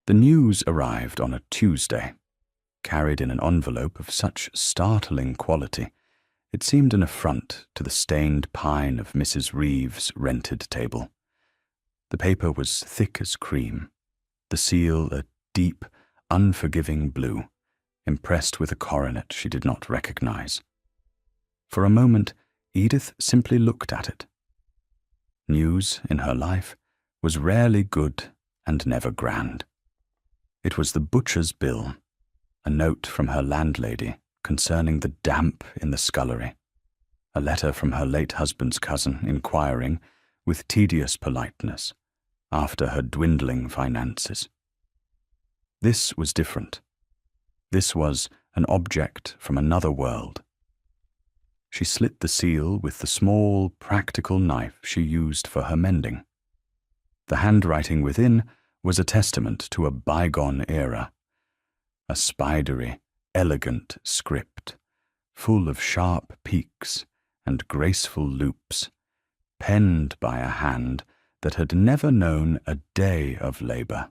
The news arrived on a Tuesday, carried in an envelope of such startling quality, it seemed an affront to the stained pine of Mrs. Reeve's rented table. The paper was thick as cream, the seal a deep, unforgiving blue, impressed with a coronet she did not recognize. For a moment, Edith simply looked at it. News in her life was rarely good and never grand. It was the butcher's bill, a note from her landlady concerning the damp in the scullery, a letter from her late husband's cousin inquiring, with tedious politeness, after her dwindling finances. This was different. This was an object from another world. She slit the seal with the small, practical knife she used for her mending. The handwriting within was a testament to a bygone era, a spidery, elegant script, full of sharp peaks and graceful loops, penned by a hand that had never known a day of labor.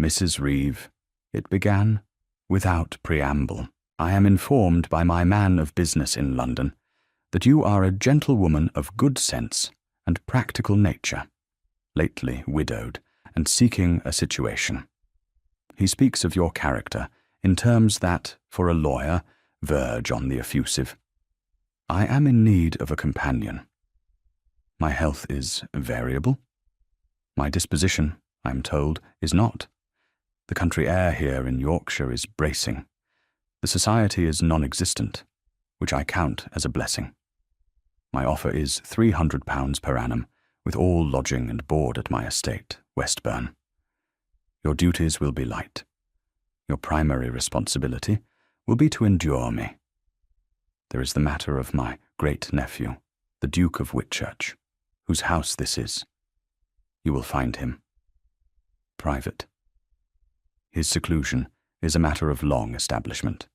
Mrs. Reeve, it began, without preamble, I am informed by my man of business in London that you are a gentlewoman of good sense and practical nature, lately widowed and seeking a situation. He speaks of your character in terms that, for a lawyer, verge on the effusive. I am in need of a companion. My health is variable. My disposition, I am told, is not. The country air here in Yorkshire is bracing. The society is non-existent, which I count as a blessing. My offer is £300 per annum, with all lodging and board at my estate, Westbourne. Your duties will be light. Your primary responsibility will be to endure me. There is the matter of my great-nephew, the Duke of Whitchurch, whose house this is. You will find him. Private. His seclusion is a matter of long establishment.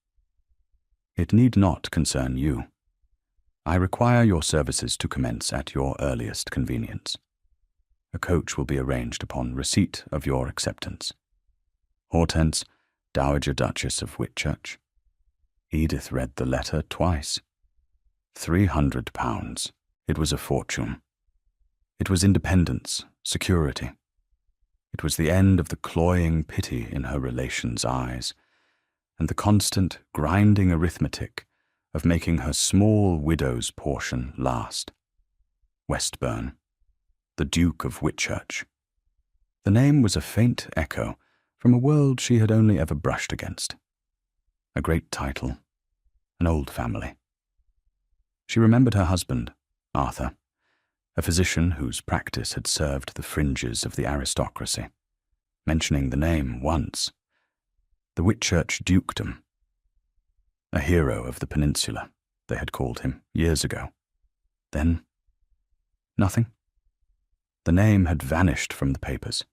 It need not concern you. I require your services to commence at your earliest convenience. A coach will be arranged upon receipt of your acceptance. Hortense, Dowager Duchess of Whitchurch. Edith read the letter twice. £300. It was a fortune. It was independence, security. It was the end of the cloying pity in her relations' eyes, and the constant, grinding arithmetic of making her small widow's portion last. Westbourne, the Duke of Whitchurch. The name was a faint echo from a world she had only ever brushed against. A great title, an old family. She remembered her husband, Arthur, a physician whose practice had served the fringes of the aristocracy, mentioning the name once. The Whitchurch dukedom. A hero of the peninsula, they had called him years ago. Then, nothing. The name had vanished from the papers,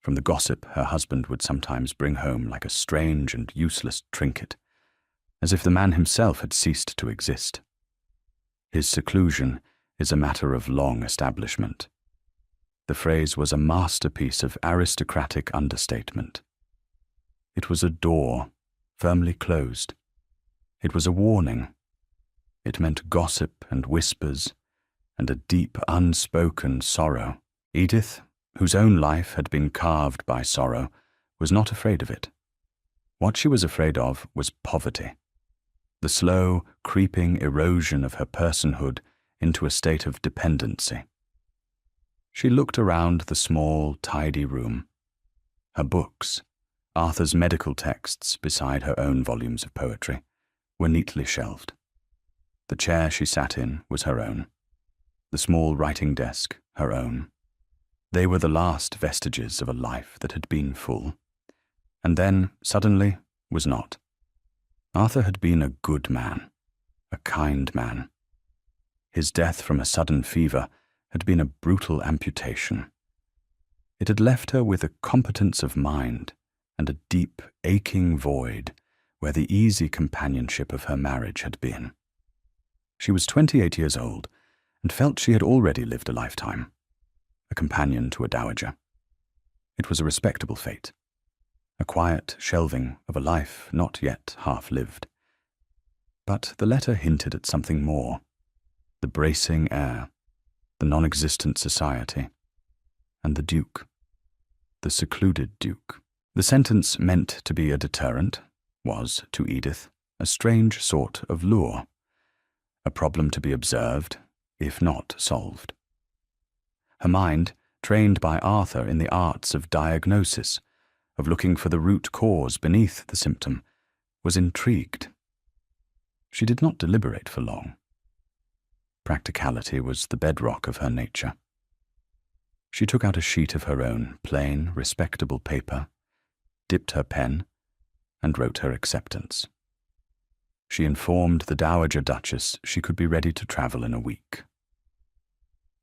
from the gossip her husband would sometimes bring home like a strange and useless trinket, as if the man himself had ceased to exist. His seclusion is a matter of long establishment. The phrase was a masterpiece of aristocratic understatement. It was a door, firmly closed. It was a warning. It meant gossip and whispers, and a deep, unspoken sorrow. Edith, whose own life had been carved by sorrow, was not afraid of it. What she was afraid of was poverty, the slow, creeping erosion of her personhood into a state of dependency. She looked around the small, tidy room. Her books, Arthur's medical texts beside her own volumes of poetry, were neatly shelved. The chair she sat in was her own. The small writing desk, her own. They were the last vestiges of a life that had been full, and then, suddenly, was not. Arthur had been a good man, a kind man. His death from a sudden fever had been a brutal amputation. It had left her with a competence of mind and a deep, aching void where the easy companionship of her marriage had been. She was 28 years old and felt she had already lived a lifetime, a companion to a dowager. It was a respectable fate, a quiet shelving of a life not yet half-lived. But the letter hinted at something more: the bracing air, the non-existent society, and the Duke, the secluded Duke. The sentence meant to be a deterrent was, to Edith, a strange sort of lure, a problem to be observed, if not solved. Her mind, trained by Arthur in the arts of diagnosis, of looking for the root cause beneath the symptom, was intrigued. She did not deliberate for long. Practicality was the bedrock of her nature. She took out a sheet of her own plain, respectable paper, dipped her pen, and wrote her acceptance. She informed the Dowager Duchess she could be ready to travel in a week.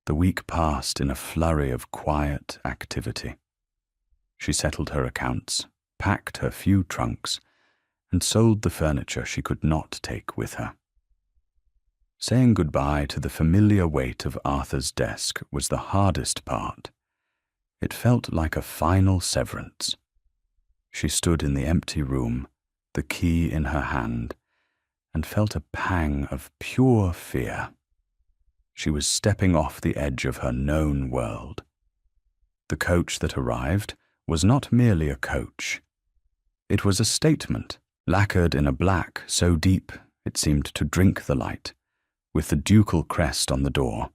The week passed in a flurry of quiet activity. She settled her accounts, packed her few trunks, and sold the furniture she could not take with her. Saying goodbye to the familiar weight of Arthur's desk was the hardest part. It felt like a final severance. She stood in the empty room, the key in her hand, and felt a pang of pure fear. She was stepping off the edge of her known world. The coach that arrived was not merely a coach. It was a statement, lacquered in a black so deep it seemed to drink the light, with the ducal crest on the door.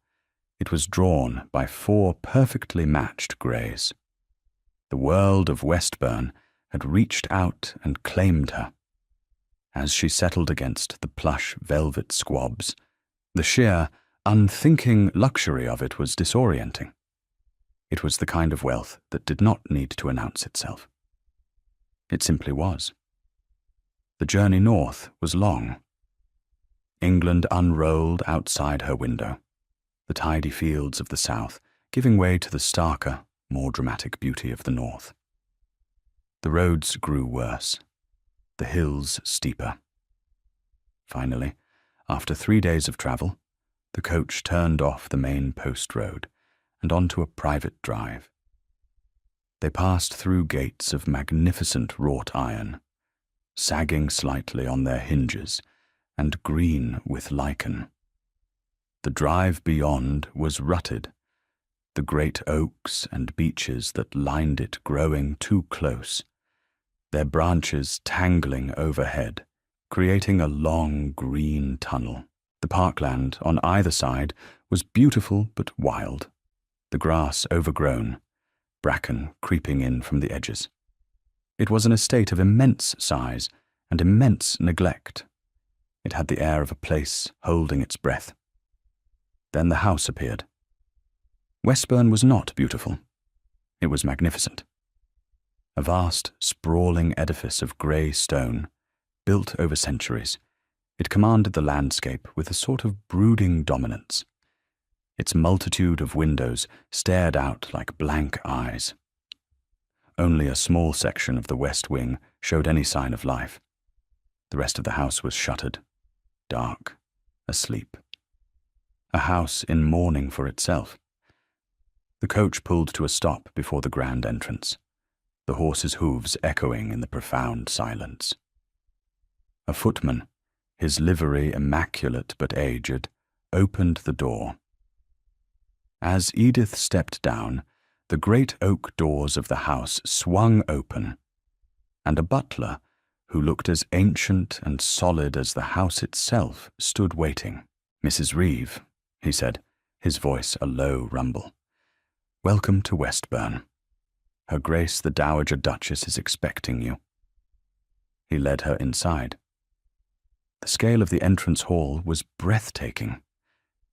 It was drawn by 4 perfectly matched greys. The world of Westbourne had reached out and claimed her. As she settled against the plush velvet squabs, the sheer, unthinking luxury of it was disorienting. It was the kind of wealth that did not need to announce itself. It simply was. The journey north was long. England unrolled outside her window, the tidy fields of the south giving way to the starker, more dramatic beauty of the north. The roads grew worse, the hills steeper. Finally, after 3 days of travel, the coach turned off the main post road and onto a private drive. They passed through gates of magnificent wrought iron, sagging slightly on their hinges and green with lichen. The drive beyond was rutted, the great oaks and beeches that lined it growing too close, their branches tangling overhead, creating a long green tunnel. The parkland on either side was beautiful but wild, the grass overgrown, bracken creeping in from the edges. It was an estate of immense size and immense neglect. It had the air of a place holding its breath. Then the house appeared. Westbourne was not beautiful. It was magnificent. A vast, sprawling edifice of grey stone, built over centuries, it commanded the landscape with a sort of brooding dominance. Its multitude of windows stared out like blank eyes. Only a small section of the west wing showed any sign of life. The rest of the house was shuttered, dark, asleep. A house in mourning for itself. The coach pulled to a stop before the grand entrance, the horses' hooves echoing in the profound silence. A footman, his livery immaculate but aged, opened the door. As Edith stepped down, the great oak doors of the house swung open, and a butler, who looked as ancient and solid as the house itself, stood waiting. "Mrs. Reeve," he said, his voice a low rumble. "Welcome to Westbourne. Her Grace the Dowager Duchess is expecting you." He led her inside. The scale of the entrance hall was breathtaking.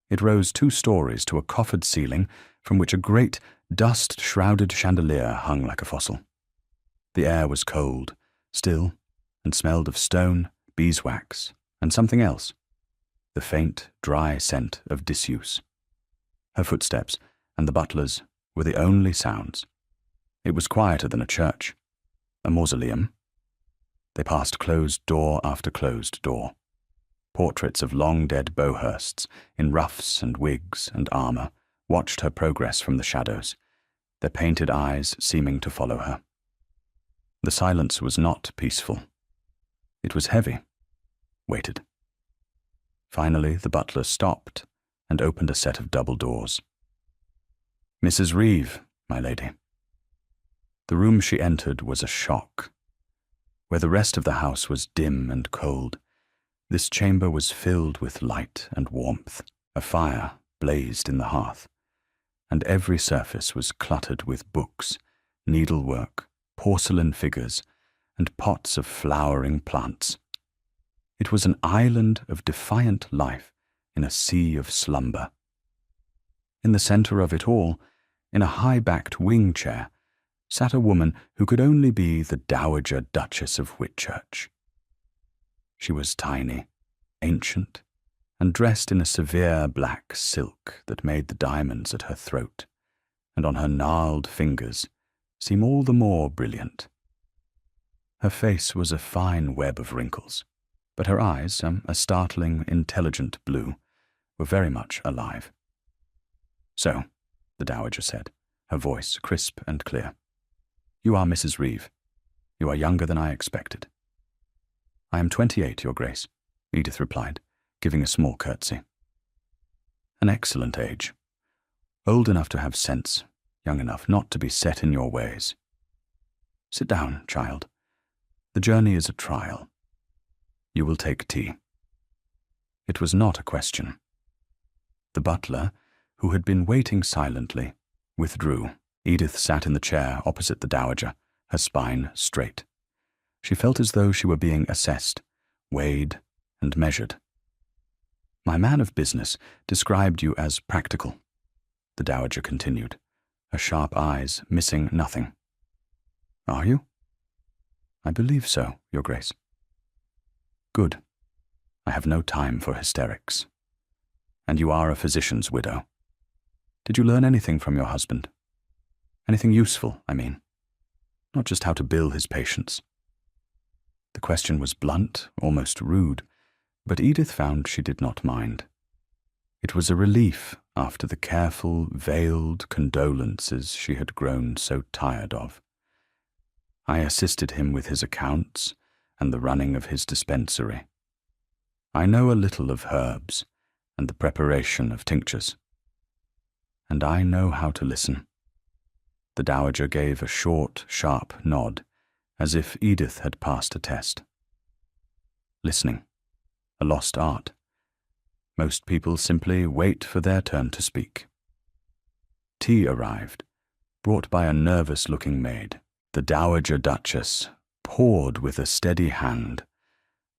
It rose 2 stories to a coffered ceiling from which a great, dust-shrouded chandelier hung like a fossil. The air was cold, still, and smelled of stone, beeswax, and something else, the faint, dry scent of disuse. Her footsteps and the butler's were the only sounds. It was quieter than a church, a mausoleum. They passed closed door after closed door. Portraits of long-dead Bowhursts, in ruffs and wigs and armour, watched her progress from the shadows, their painted eyes seeming to follow her. The silence was not peaceful. It was heavy, weighted. Finally, the butler stopped and opened a set of double doors. "Mrs. Reeve, my lady." The room she entered was a shock. Where the rest of the house was dim and cold, this chamber was filled with light and warmth. A fire blazed in the hearth, and every surface was cluttered with books, needlework, porcelain figures, and pots of flowering plants. It was an island of defiant life in a sea of slumber. In the center of it all, in a high-backed wing chair, sat a woman who could only be the Dowager Duchess of Whitchurch. She was tiny, ancient, and dressed in a severe black silk that made the diamonds at her throat and on her gnarled fingers seem all the more brilliant. Her face was a fine web of wrinkles, but her eyes, a startling, intelligent blue, were very much alive. "So," the Dowager said, her voice crisp and clear, "you are Mrs. Reeve. You are younger than I expected." "I am 28, Your Grace," Edith replied, giving a small curtsy. "An excellent age. Old enough to have sense, young enough not to be set in your ways. Sit down, child. The journey is a trial. You will take tea." It was not a question. The butler, who had been waiting silently, withdrew. Edith sat in the chair opposite the Dowager, her spine straight. She felt as though she were being assessed, weighed, and measured. "My man of business described you as practical," the Dowager continued, her sharp eyes missing nothing. "Are you?" "I believe so, Your Grace." "Good. I have no time for hysterics. And you are a physician's widow. Did you learn anything from your husband? Anything useful, I mean. Not just how to bill his patients." The question was blunt, almost rude, but Edith found she did not mind. It was a relief after the careful, veiled condolences she had grown so tired of. "I assisted him with his accounts and the running of his dispensary. I know a little of herbs and the preparation of tinctures. And I know how to listen." The Dowager gave a short, sharp nod, as if Edith had passed a test. "Listening. A lost art. Most people simply wait for their turn to speak." Tea arrived, brought by a nervous-looking maid. The Dowager Duchess poured with a steady hand,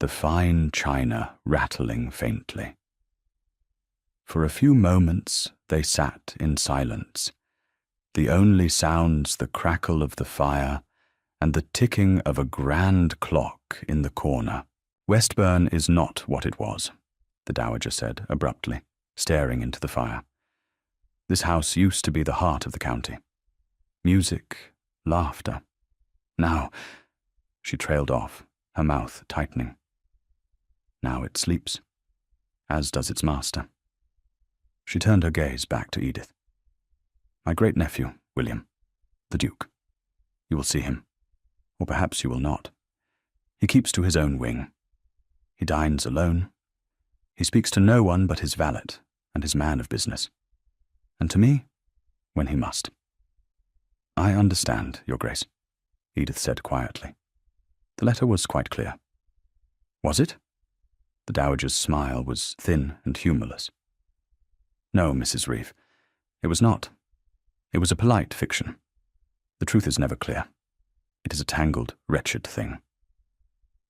the fine china rattling faintly. For a few moments they sat in silence, the only sounds the crackle of the fire and the ticking of a grand clock in the corner. "Westbourne is not what it was," the Dowager said abruptly, staring into the fire. "This house used to be the heart of the county. Music, laughter. Now," she trailed off, her mouth tightening. "Now it sleeps, as does its master." She turned her gaze back to Edith. "My great-nephew, William, the Duke. You will see him, or perhaps you will not. He keeps to his own wing. He dines alone. He speaks to no one but his valet and his man of business, and to me, when he must." "I understand, Your Grace," Edith said quietly. "The letter was quite clear." "Was it?" The Dowager's smile was thin and humorless. "No, Mrs. Reeve, it was not. It was a polite fiction. The truth is never clear. It is a tangled, wretched thing.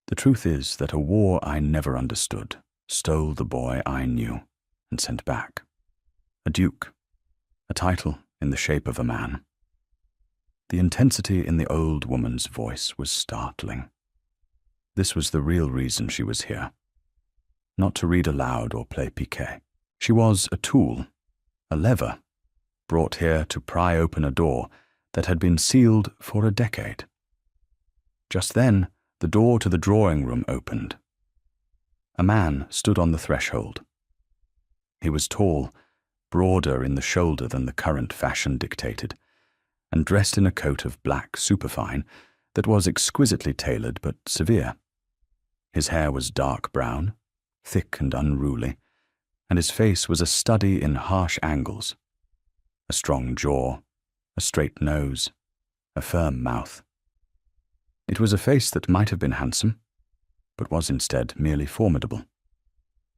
The truth is that a war I never understood stole the boy I knew and sent back. A duke, a title in the shape of a man." The intensity in the old woman's voice was startling. This was the real reason she was here. Not to read aloud or play piquet. She was a tool, a lever, brought here to pry open a door that had been sealed for a decade. Just then, the door to the drawing-room opened. A man stood on the threshold. He was tall, broader in the shoulder than the current fashion dictated, and dressed in a coat of black superfine that was exquisitely tailored but severe. His hair was dark brown, thick and unruly, and his face was a study in harsh angles. A strong jaw, a straight nose, a firm mouth. It was a face that might have been handsome, but was instead merely formidable.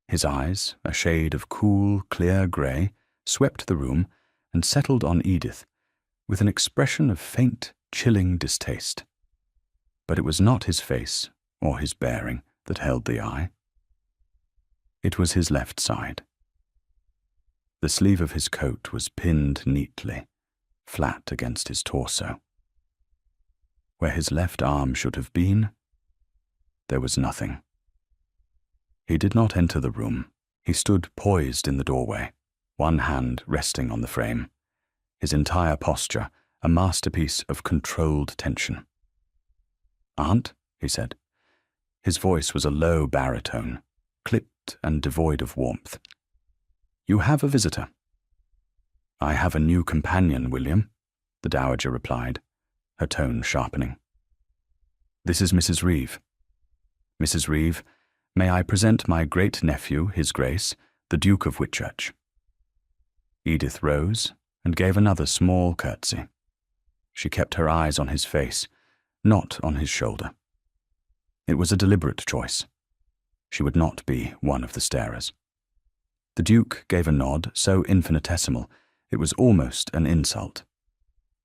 His eyes, a shade of cool, clear grey, swept the room and settled on Edith with an expression of faint, chilling distaste. But it was not his face or his bearing that held the eye. It was his left side. The sleeve of his coat was pinned neatly, flat against his torso. Where his left arm should have been, there was nothing. He did not enter the room. He stood poised in the doorway, one hand resting on the frame, his entire posture a masterpiece of controlled tension. "Aunt," he said. His voice was a low baritone, clipped and devoid of warmth. "You have a visitor." "I have a new companion, William," the dowager replied, her tone sharpening. "This is Mrs. Reeve. Mrs. Reeve, may I present my great-nephew, His Grace, the Duke of Whitchurch." Edith rose and gave another small curtsy. She kept her eyes on his face, not on his shoulder. It was a deliberate choice. She would not be one of the starers. The Duke gave a nod so infinitesimal it was almost an insult.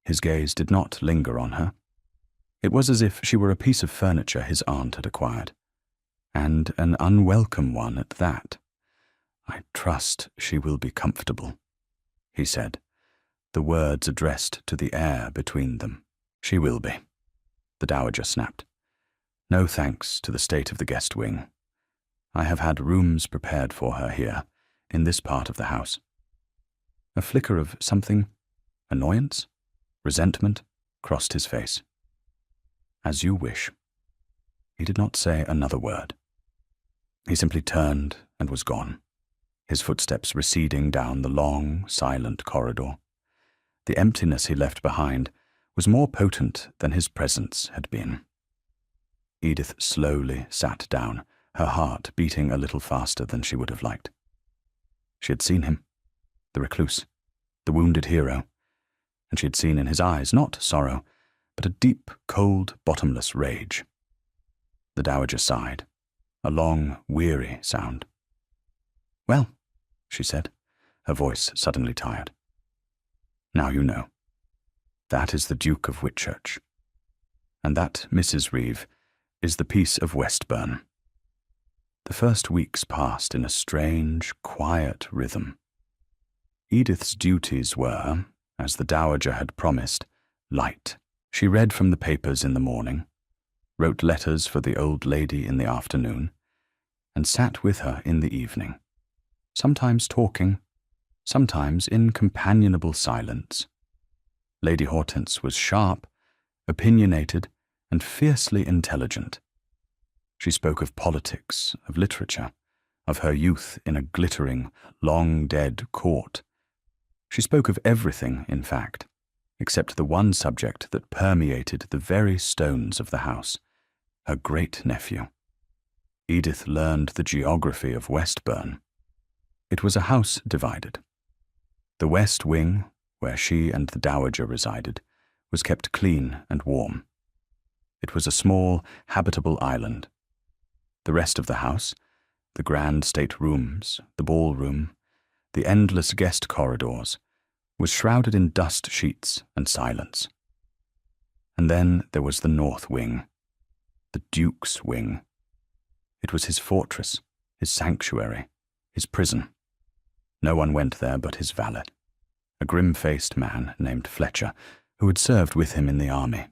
His gaze did not linger on her. It was as if she were a piece of furniture his aunt had acquired, and an unwelcome one at that. "I trust she will be comfortable," he said, the words addressed to the air between them. "She will be," the dowager snapped. "No thanks to the state of the guest wing. I have had rooms prepared for her here, in this part of the house." A flicker of something, annoyance, resentment, crossed his face. "As you wish." He did not say another word. He simply turned and was gone, his footsteps receding down the long, silent corridor. The emptiness he left behind was more potent than his presence had been. Edith slowly sat down, her heart beating a little faster than she would have liked. She had seen him, the recluse, the wounded hero, and she had seen in his eyes not sorrow, but a deep, cold, bottomless rage. The dowager sighed, a long, weary sound. "Well," she said, her voice suddenly tired. "Now you know. That is the Duke of Whitchurch. And that, Mrs. Reeve, is the peace of Westburn." The first weeks passed in a strange, quiet rhythm. Edith's duties were, as the dowager had promised, light. She read from the papers in the morning, wrote letters for the old lady in the afternoon, and sat with her in the evening, sometimes talking, sometimes in companionable silence. Lady Hortense was sharp, opinionated, and fiercely intelligent. She spoke of politics, of literature, of her youth in a glittering, long-dead court. She spoke of everything, in fact, except the one subject that permeated the very stones of the house, her great-nephew. Edith learned the geography of Westburn. It was a house divided. The west wing, where she and the dowager resided, was kept clean and warm. It was a small, habitable island. The rest of the house, the grand state rooms, the ballroom, the endless guest corridors, was shrouded in dust sheets and silence. And then there was the north wing, the Duke's wing. It was his fortress, his sanctuary, his prison. No one went there but his valet, a grim-faced man named Fletcher, who had served with him in the army.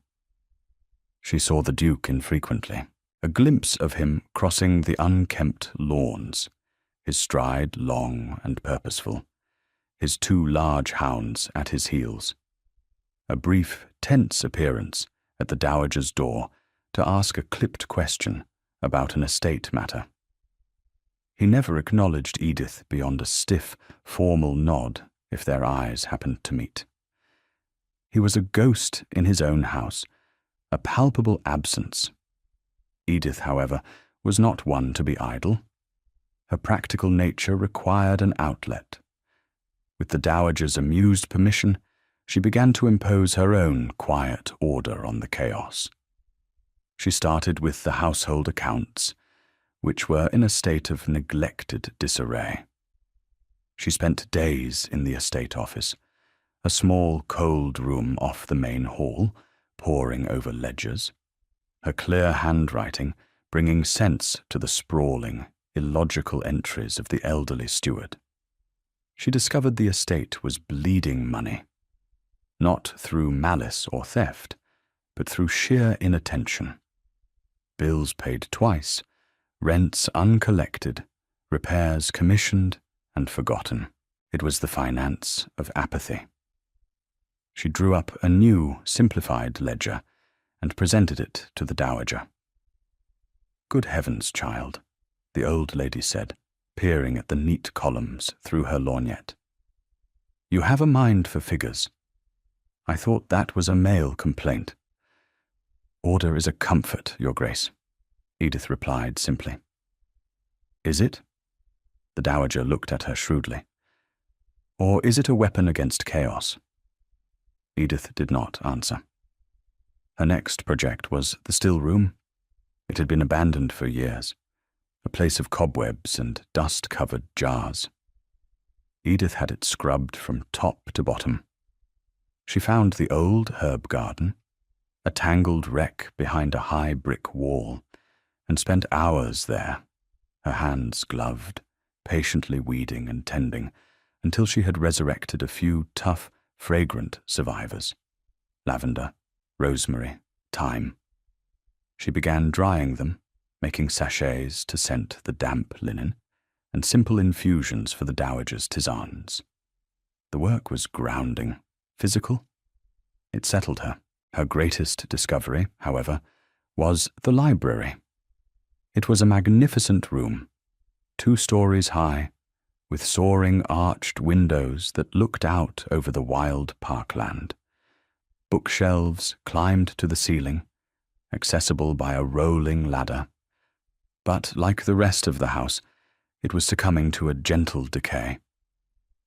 She saw the Duke infrequently, a glimpse of him crossing the unkempt lawns, his stride long and purposeful, his two large hounds at his heels. A brief, tense appearance at the dowager's door to ask a clipped question about an estate matter. He never acknowledged Edith beyond a stiff, formal nod if their eyes happened to meet. He was a ghost in his own house, a palpable absence. Edith, however, was not one to be idle. Her practical nature required an outlet. With the dowager's amused permission, she began to impose her own quiet order on the chaos. She started with the household accounts, which were in a state of neglected disarray. She spent days in the estate office, a small, cold room off the main hall, poring over ledgers, her clear handwriting bringing sense to the sprawling, illogical entries of the elderly steward. She discovered the estate was bleeding money, not through malice or theft, but through sheer inattention. Bills paid twice, rents uncollected, repairs commissioned and forgotten. It was the finance of apathy. She drew up a new, simplified ledger and presented it to the dowager. "Good heavens, child," the old lady said, peering at the neat columns through her lorgnette. "You have a mind for figures. I thought that was a male complaint." "Order is a comfort, Your Grace," Edith replied simply. "Is it?" The dowager looked at her shrewdly. "Or is it a weapon against chaos?" Edith did not answer. Her next project was the still room. It had been abandoned for years, a place of cobwebs and dust-covered jars. Edith had it scrubbed from top to bottom. She found the old herb garden, a tangled wreck behind a high brick wall, and spent hours there, her hands gloved, patiently weeding and tending, until she had resurrected a few tough, fragrant survivors: lavender, rosemary, thyme. She began drying them, making sachets to scent the damp linen, and simple infusions for the dowager's tisanes. The work was grounding, physical. It settled her. Her greatest discovery, however, was the library. It was a magnificent room, 2 stories high, with soaring arched windows that looked out over the wild parkland. Bookshelves climbed to the ceiling, accessible by a rolling ladder. But like the rest of the house, it was succumbing to a gentle decay.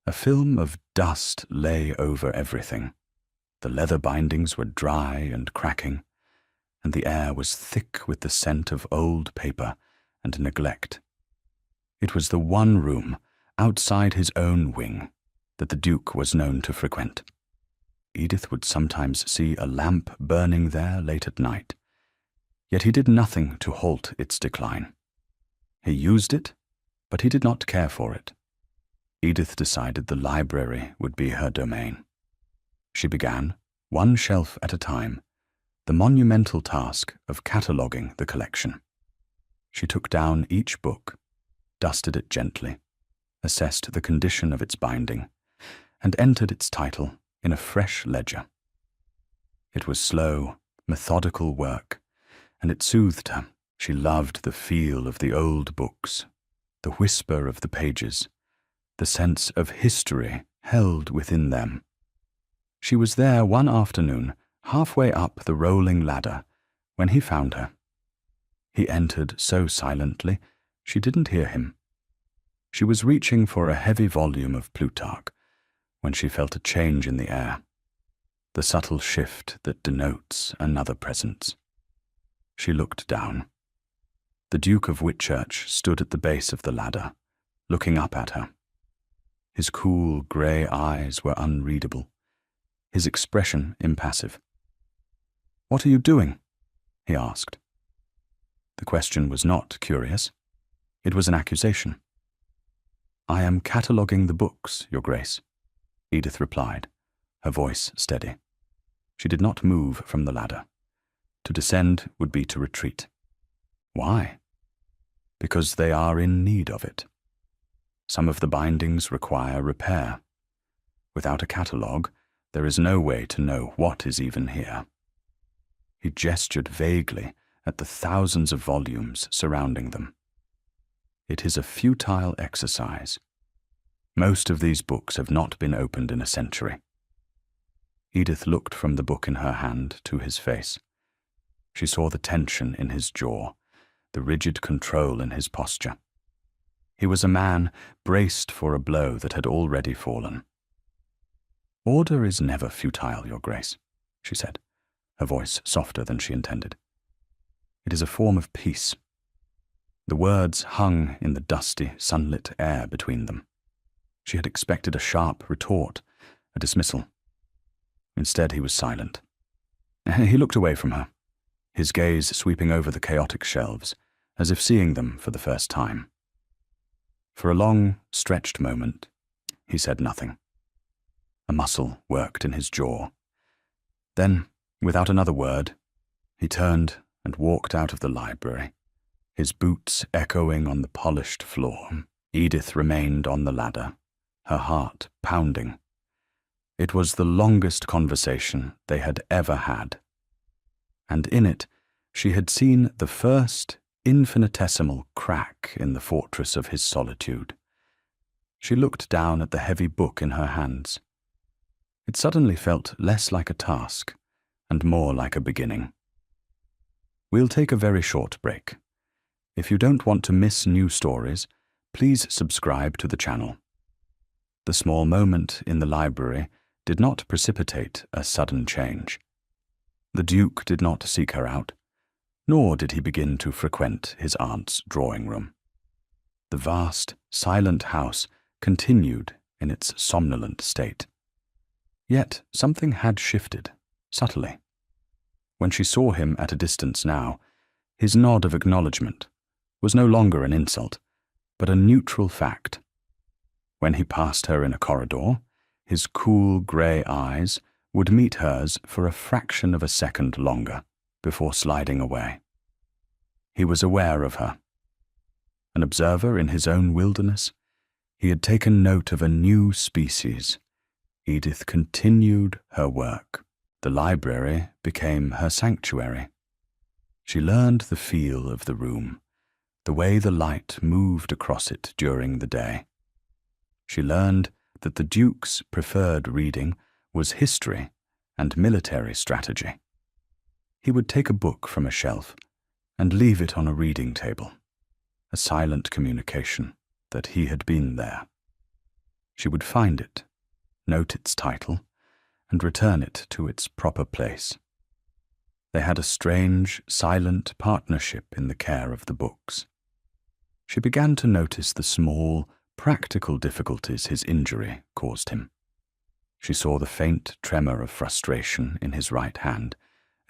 A film of dust lay over everything. The leather bindings were dry and cracking, and the air was thick with the scent of old paper and neglect. It was the one room, outside his own wing, that the Duke was known to frequent. Edith would sometimes see a lamp burning there late at night, yet he did nothing to halt its decline. He used it, but he did not care for it. Edith decided the library would be her domain. She began, one shelf at a time, the monumental task of cataloguing the collection. She took down each book, dusted it gently, assessed the condition of its binding, and entered its title in a fresh ledger. It was slow, methodical work, and it soothed her. She loved the feel of the old books, the whisper of the pages, the sense of history held within them. She was there one afternoon, halfway up the rolling ladder, when he found her. He entered so silently, she didn't hear him. She was reaching for a heavy volume of Plutarch when she felt a change in the air, the subtle shift that denotes another presence. She looked down. The Duke of Whitchurch stood at the base of the ladder, looking up at her. His cool, grey eyes were unreadable, his expression impassive. "What are you doing?" he asked. The question was not curious. It was an accusation. "I am cataloguing the books, Your Grace," Edith replied, her voice steady. She did not move from the ladder. To descend would be to retreat. Why? Because they are in need of it. Some of the bindings require repair. Without a catalogue, there is no way to know what is even here. He gestured vaguely at the thousands of volumes surrounding them. It is a futile exercise. Most of these books have not been opened in a century. Edith looked from the book in her hand to his face. She saw the tension in his jaw, the rigid control in his posture. He was a man braced for a blow that had already fallen. "Order is never futile, Your Grace," she said, her voice softer than she intended. "It is a form of peace." The words hung in the dusty, sunlit air between them. She had expected a sharp retort, a dismissal. Instead, he was silent. He looked away from her, his gaze sweeping over the chaotic shelves, as if seeing them for the first time. For a long, stretched moment, he said nothing. A muscle worked in his jaw. Then, without another word, he turned and walked out of the library, his boots echoing on the polished floor. Edith remained on the ladder, her heart pounding. It was the longest conversation they had ever had, and in it she had seen the first infinitesimal crack in the fortress of his solitude. She looked down at the heavy book in her hands. It suddenly felt less like a task and more like a beginning. "We'll take a very short break. If you don't want to miss new stories, please subscribe to the channel." The small moment in the library did not precipitate a sudden change. The Duke did not seek her out, nor did he begin to frequent his aunt's drawing room. The vast, silent house continued in its somnolent state. Yet something had shifted, subtly. When she saw him at a distance now, his nod of acknowledgement was no longer an insult, but a neutral fact. When he passed her in a corridor, his cool grey eyes would meet hers for a fraction of a second longer before sliding away. He was aware of her. An observer in his own wilderness, he had taken note of a new species. Edith continued her work. The library became her sanctuary. She learned the feel of the room, the way the light moved across it during the day. She learned that the Duke's preferred reading was history and military strategy. He would take a book from a shelf and leave it on a reading table, a silent communication that he had been there. She would find it, note its title, and return it to its proper place. They had a strange, silent partnership in the care of the books. She began to notice the small, practical difficulties his injury caused him. She saw the faint tremor of frustration in his right hand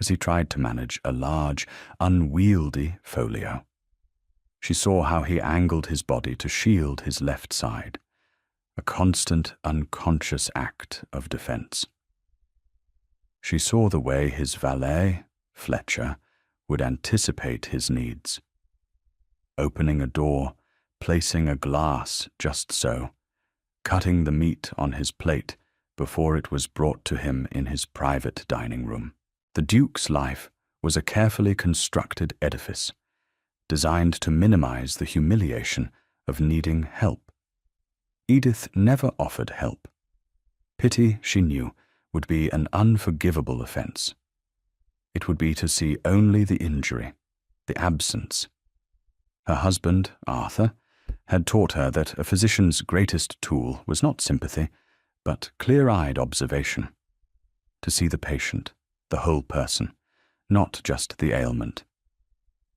as he tried to manage a large, unwieldy folio. She saw how he angled his body to shield his left side, a constant, unconscious act of defense. She saw the way his valet, Fletcher, would anticipate his needs. Opening a door, placing a glass just so, cutting the meat on his plate before it was brought to him in his private dining room. The Duke's life was a carefully constructed edifice, designed to minimize the humiliation of needing help. Edith never offered help. Pity, she knew, would be an unforgivable offense. It would be to see only the injury, the absence. Her husband, Arthur, had taught her that a physician's greatest tool was not sympathy, but clear-eyed observation. To see the patient, the whole person, not just the ailment.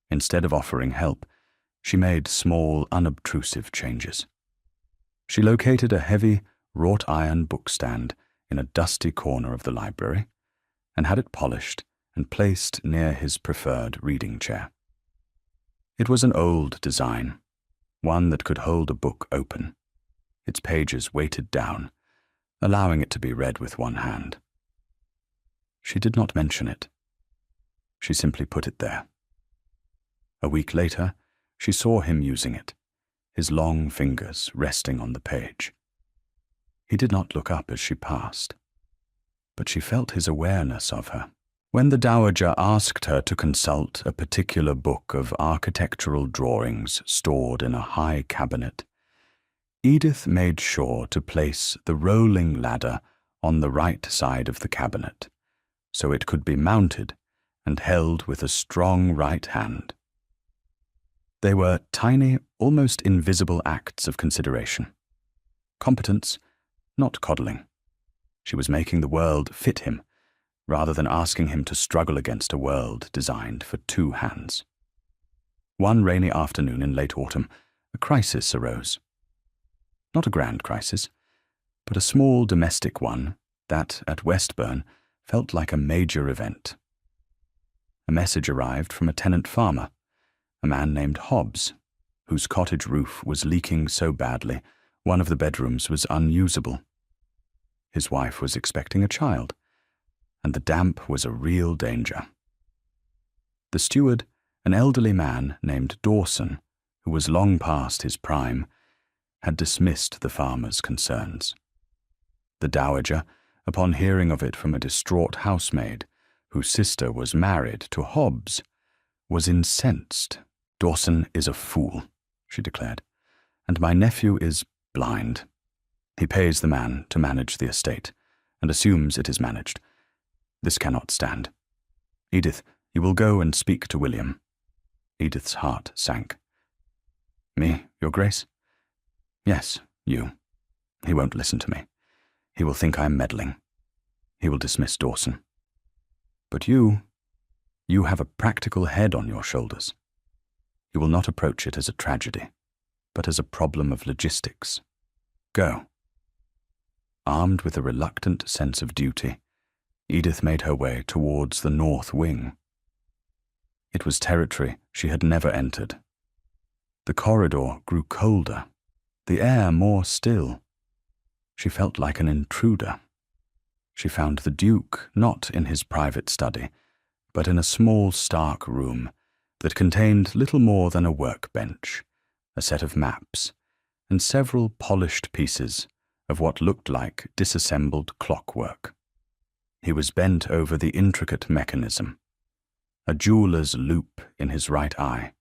Instead of offering help, she made small, unobtrusive changes. She located a heavy, wrought-iron bookstand in a dusty corner of the library and had it polished and placed near his preferred reading chair. It was an old design, one that could hold a book open, its pages weighted down, allowing it to be read with one hand. She did not mention it. She simply put it there. A week later, she saw him using it, his long fingers resting on the page. He did not look up as she passed, but she felt his awareness of her. When the Dowager asked her to consult a particular book of architectural drawings stored in a high cabinet, Edith made sure to place the rolling ladder on the right side of the cabinet, so it could be mounted and held with a strong right hand. They were tiny, almost invisible acts of consideration. Competence, not coddling. She was making the world fit him, rather than asking him to struggle against a world designed for two hands. One rainy afternoon in late autumn, a crisis arose. Not a grand crisis, but a small domestic one that, at Westbourne, felt like a major event. A message arrived from a tenant farmer, a man named Hobbs, whose cottage roof was leaking so badly one of the bedrooms was unusable. His wife was expecting a child, and the damp was a real danger. The steward, an elderly man named Dawson, who was long past his prime, had dismissed the farmer's concerns. The dowager, upon hearing of it from a distraught housemaid, whose sister was married to Hobbs, was incensed. "Dawson is a fool," she declared, "and my nephew is blind. He pays the man to manage the estate, and assumes it is managed. This cannot stand. Edith, you will go and speak to William." Edith's heart sank. "Me, Your Grace?" "Yes, you. He won't listen to me. He will think I am meddling. He will dismiss Dawson. But you have a practical head on your shoulders. You will not approach it as a tragedy, but as a problem of logistics. Go." Armed with a reluctant sense of duty, Edith made her way towards the north wing. It was territory she had never entered. The corridor grew colder, the air more still. She felt like an intruder. She found the Duke not in his private study, but in a small, stark room that contained little more than a workbench, a set of maps, and several polished pieces of what looked like disassembled clockwork. He was bent over the intricate mechanism, a jeweller's loop in his right eye,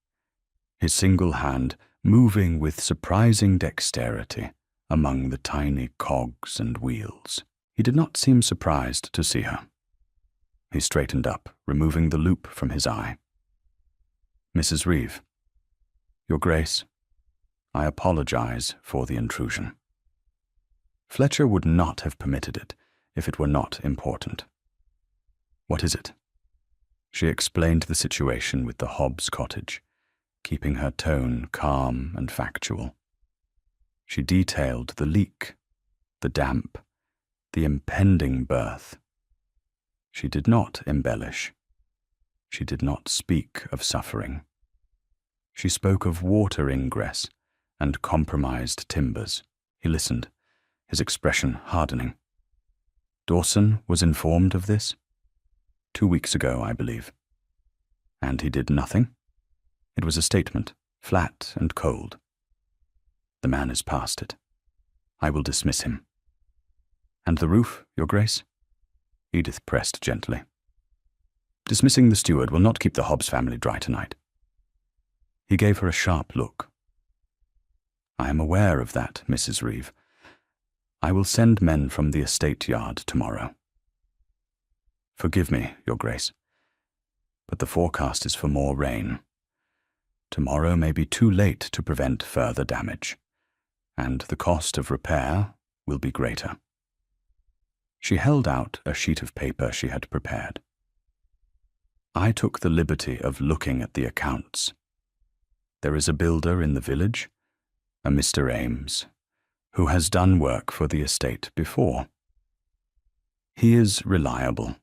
his single hand moving with surprising dexterity among the tiny cogs and wheels. He did not seem surprised to see her. He straightened up, removing the loop from his eye. "Mrs. Reeve, Your Grace, I apologize for the intrusion. Fletcher would not have permitted it if it were not important." "What is it?" She explained the situation with the Hobbs cottage, keeping her tone calm and factual. She detailed the leak, the damp, the impending birth. She did not embellish. She did not speak of suffering. She spoke of water ingress and compromised timbers. He listened, his expression hardening. "Dawson was informed of this? 2 weeks ago, I believe. And he did nothing? It was a statement, flat and cold. The man is past it. I will dismiss him." "And the roof, Your Grace?" Edith pressed gently. "Dismissing the steward will not keep the Hobbs family dry tonight." He gave her a sharp look. "I am aware of that, Mrs. Reeve. I will send men from the estate yard tomorrow." "Forgive me, Your Grace, but the forecast is for more rain. Tomorrow may be too late to prevent further damage, and the cost of repair will be greater." She held out a sheet of paper she had prepared. "I took the liberty of looking at the accounts. There is a builder in the village, a Mr. Ames, who has done work for the estate before. He is reliable.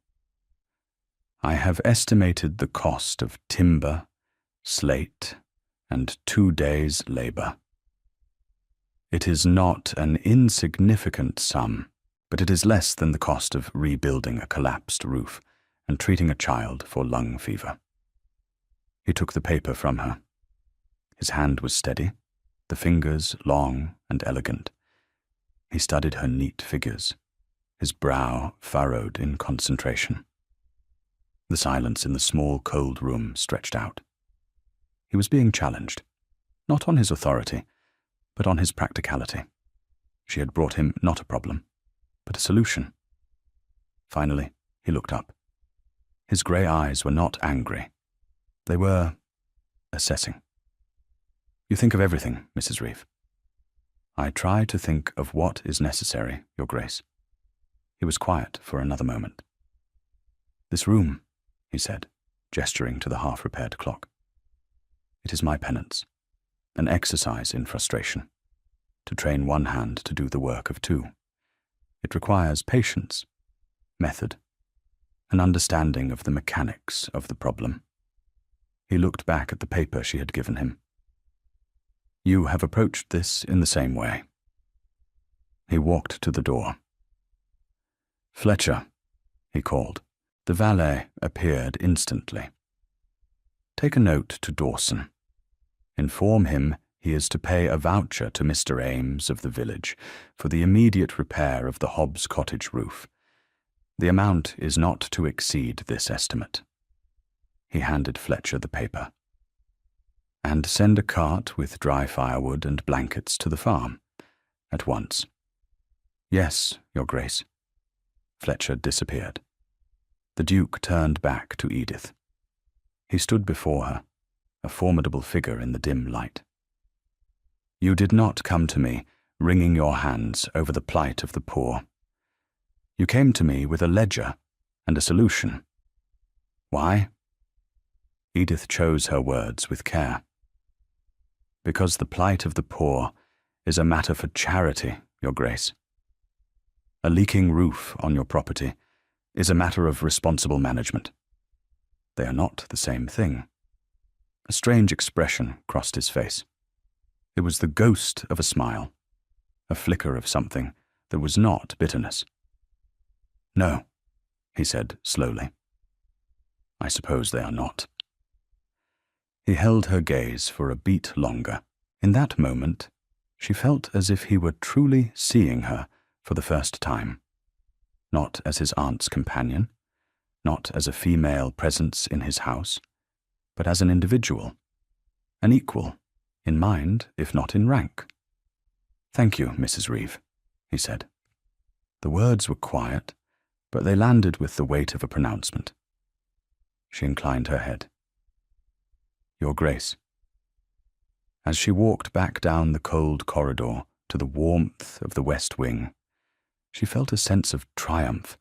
I have estimated the cost of timber, slate, and 2 days' labor. It is not an insignificant sum, but it is less than the cost of rebuilding a collapsed roof and treating a child for lung fever." He took the paper from her. His hand was steady, the fingers long and elegant. He studied her neat figures, his brow furrowed in concentration. The silence in the small, cold room stretched out. He was being challenged, not on his authority, but on his practicality. She had brought him not a problem, but a solution. Finally, he looked up. His grey eyes were not angry. They were assessing. You think of everything, Mrs. Reeve. I try to think of what is necessary, Your Grace. He was quiet for another moment. This room, he said, gesturing to the half-repaired clock. It is my penance, an exercise in frustration, to train one hand to do the work of two. It requires patience, method, an understanding of the mechanics of the problem. He looked back at the paper she had given him. You have approached this in the same way. He walked to the door. Fletcher, he called. The valet appeared instantly. Take a note to Dawson. Inform him he is to pay a voucher to Mr. Ames of the village for the immediate repair of the Hobbs cottage roof. The amount is not to exceed this estimate. He handed Fletcher the paper. And send a cart with dry firewood and blankets to the farm, at once. Yes, Your Grace. Fletcher disappeared. The Duke turned back to Edith. He stood before her, a formidable figure in the dim light. You did not come to me wringing your hands over the plight of the poor. You came to me with a ledger and a solution. Why? Edith chose her words with care. Because the plight of the poor is a matter for charity, Your Grace. A leaking roof on your property is a matter of responsible management. They are not the same thing. A strange expression crossed his face. It was the ghost of a smile, a flicker of something that was not bitterness. No, he said slowly. I suppose they are not. He held her gaze for a beat longer. In that moment, she felt as if he were truly seeing her for the first time, not as his aunt's companion, not as a female presence in his house, but as an individual, an equal, in mind if not in rank. Thank you, Mrs. Reeve, he said. The words were quiet, but they landed with the weight of a pronouncement. She inclined her head. Your Grace. As she walked back down the cold corridor to the warmth of the west wing, she felt a sense of triumph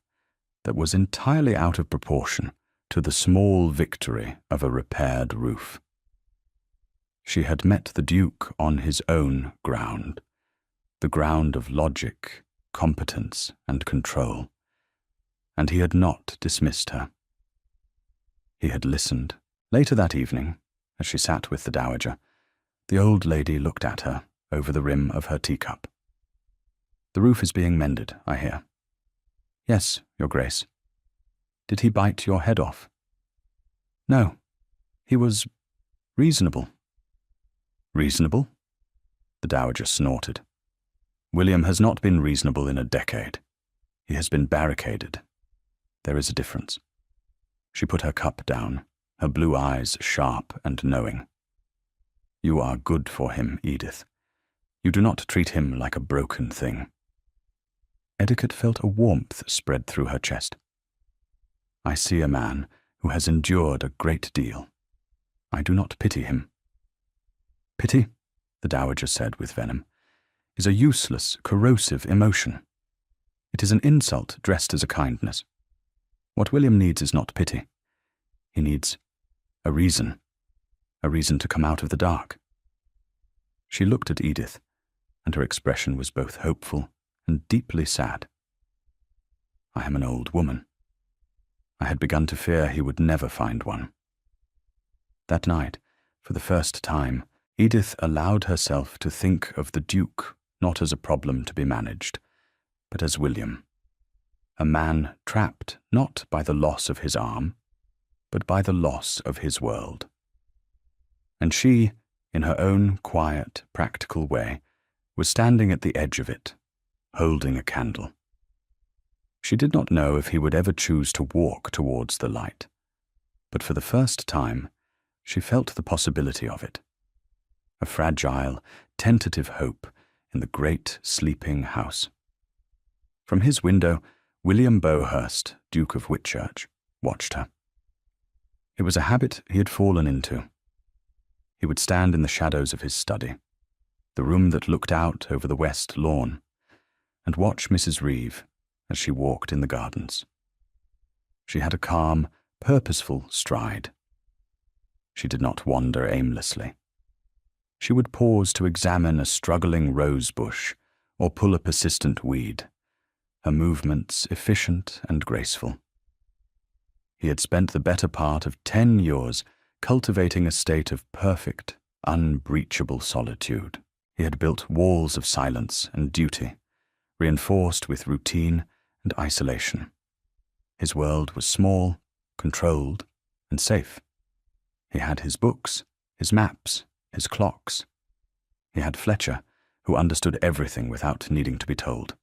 that was entirely out of proportion to the small victory of a repaired roof. She had met the Duke on his own ground, the ground of logic, competence, and control, and he had not dismissed her. He had listened. Later that evening, as she sat with the Dowager, the old lady looked at her over the rim of her teacup. The roof is being mended, I hear. Yes, Your Grace. Did he bite your head off? No. He was reasonable. Reasonable? The Dowager snorted. William has not been reasonable in a decade. He has been barricaded. There is a difference. She put her cup down, her blue eyes sharp and knowing. You are good for him, Edith. You do not treat him like a broken thing. Etiquette felt a warmth spread through her chest. I see a man who has endured a great deal. I do not pity him. Pity, the Dowager said with venom, is a useless, corrosive emotion. It is an insult dressed as a kindness. What William needs is not pity. He needs a reason to come out of the dark. She looked at Edith, and her expression was both hopeful and deeply sad. I am an old woman. I had begun to fear he would never find one. That night, for the first time, Edith allowed herself to think of the Duke not as a problem to be managed, but as William, a man trapped not by the loss of his arm, but by the loss of his world. And she, in her own quiet, practical way, was standing at the edge of it, holding a candle. She did not know if he would ever choose to walk towards the light, but for the first time she felt the possibility of it, a fragile, tentative hope in the great sleeping house. From his window, William Bowhurst, Duke of Whitchurch, watched her. It was a habit he had fallen into. He would stand in the shadows of his study, the room that looked out over the west lawn, and watch Mrs. Reeve as she walked in the gardens. She had a calm, purposeful stride. She did not wander aimlessly. She would pause to examine a struggling rose bush or pull a persistent weed, her movements efficient and graceful. He had spent the better part of 10 years cultivating a state of perfect, unbreachable solitude. He had built walls of silence and duty, reinforced with routine and isolation. His world was small, controlled, and safe. He had his books, his maps, his clocks. He had Fletcher, who understood everything without needing to be told.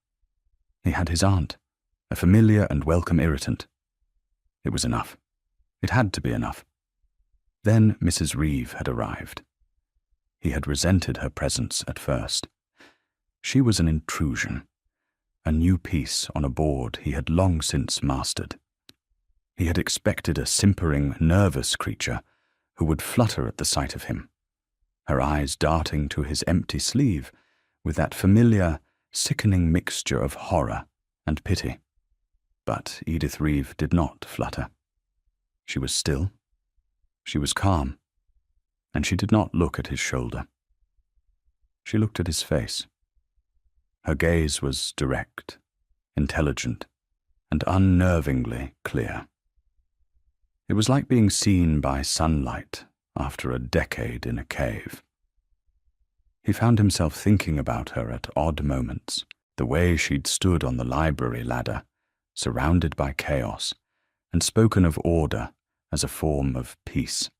He had his aunt, a familiar and welcome irritant. It was enough. It had to be enough. Then Mrs. Reeve had arrived. He had resented her presence at first. She was an intrusion, a new piece on a board he had long since mastered. He had expected a simpering, nervous creature who would flutter at the sight of him, her eyes darting to his empty sleeve with that familiar, sickening mixture of horror and pity. But Edith Reeve did not flutter. She was still. She was calm, and she did not look at his shoulder. She looked at his face. Her gaze was direct, intelligent, and unnervingly clear. It was like being seen by sunlight after a decade in a cave. He found himself thinking about her at odd moments, the way she'd stood on the library ladder, surrounded by chaos, and spoken of order as a form of peace.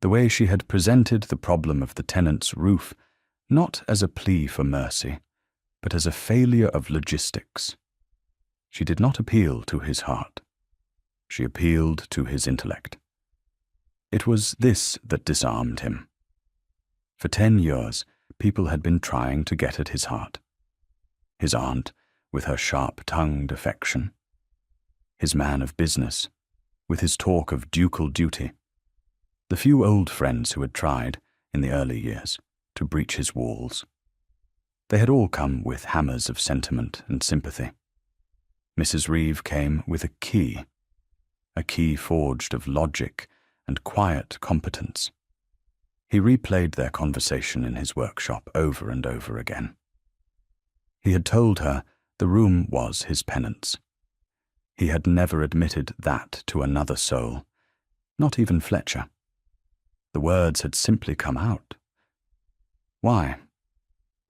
The way she had presented the problem of the tenant's roof not as a plea for mercy, but as a failure of logistics. She did not appeal to his heart. She appealed to his intellect. It was this that disarmed him. For 10 years, people had been trying to get at his heart. His aunt, with her sharp-tongued affection. His man of business, with his talk of ducal duty. The few old friends who had tried, in the early years, to breach his walls. They had all come with hammers of sentiment and sympathy. Mrs. Reeve came with a key forged of logic and quiet competence. He replayed their conversation in his workshop over and over again. He had told her the room was his penance. He had never admitted that to another soul, not even Fletcher. The words had simply come out. Why?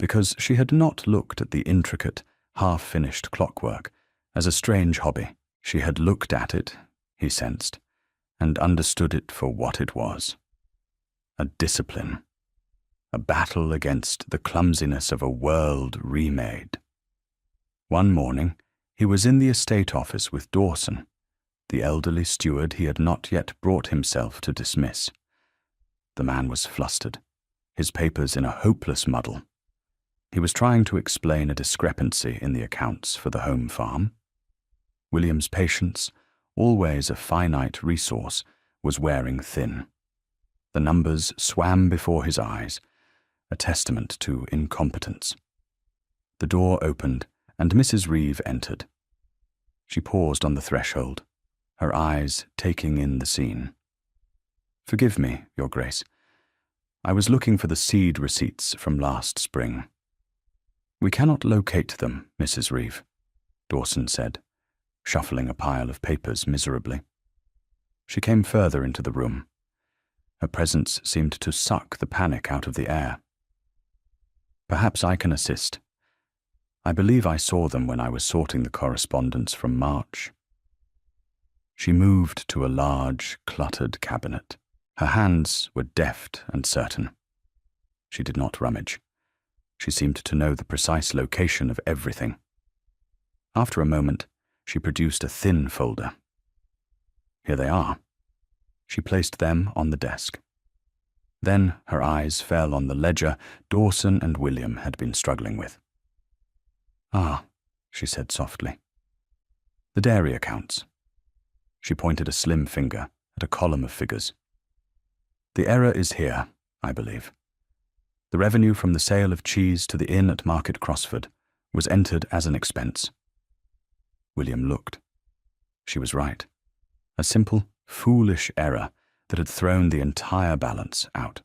Because she had not looked at the intricate, half-finished clockwork as a strange hobby. She had looked at it, he sensed, and understood it for what it was. A discipline. A battle against the clumsiness of a world remade. One morning, he was in the estate office with Dawson, the elderly steward he had not yet brought himself to dismiss. The man was flustered, his papers in a hopeless muddle. He was trying to explain a discrepancy in the accounts for the home farm. William's patience, always a finite resource, was wearing thin. The numbers swam before his eyes, a testament to incompetence. The door opened, and Mrs. Reeve entered. She paused on the threshold, her eyes taking in the scene. "Forgive me, Your Grace. I was looking for the seed receipts from last spring." "We cannot locate them, Mrs. Reeve," Dawson said, shuffling a pile of papers miserably. She came further into the room. Her presence seemed to suck the panic out of the air. "Perhaps I can assist. I believe I saw them when I was sorting the correspondence from March." She moved to a large, cluttered cabinet. Her hands were deft and certain. She did not rummage. She seemed to know the precise location of everything. After a moment, she produced a thin folder. "Here they are." She placed them on the desk. Then her eyes fell on the ledger Dawson and William had been struggling with. "Ah," she said softly. "The dairy accounts." She pointed a slim finger at a column of figures. "The error is here, I believe. The revenue from the sale of cheese to the inn at Market Crossford was entered as an expense." William looked. She was right. A simple, foolish error that had thrown the entire balance out.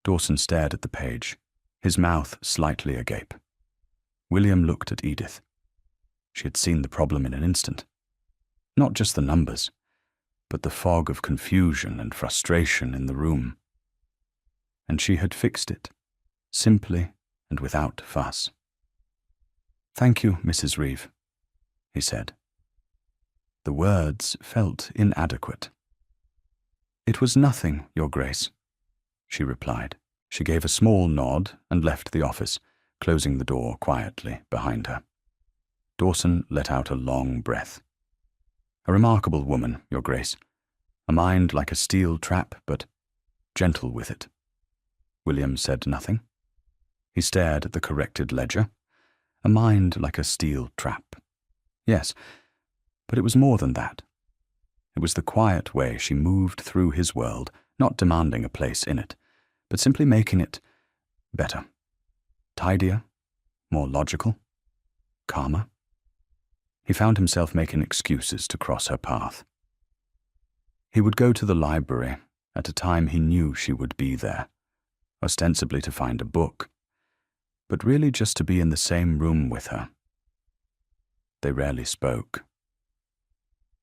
Dawson stared at the page, his mouth slightly agape. William looked at Edith. She had seen the problem in an instant. Not just the numbers, but the fog of confusion and frustration in the room. And she had fixed it, simply and without fuss. "Thank you, Mrs. Reeve," he said. The words felt inadequate. "It was nothing, Your Grace," she replied. She gave a small nod and left the office, closing the door quietly behind her. Dawson let out a long breath. "A remarkable woman, Your Grace. A mind like a steel trap, but gentle with it." William said nothing. He stared at the corrected ledger. A mind like a steel trap. Yes, but it was more than that. It was the quiet way she moved through his world, not demanding a place in it, but simply making it better, tidier, more logical, calmer. He found himself making excuses to cross her path. He would go to the library at a time he knew she would be there, ostensibly to find a book, but really just to be in the same room with her. They rarely spoke.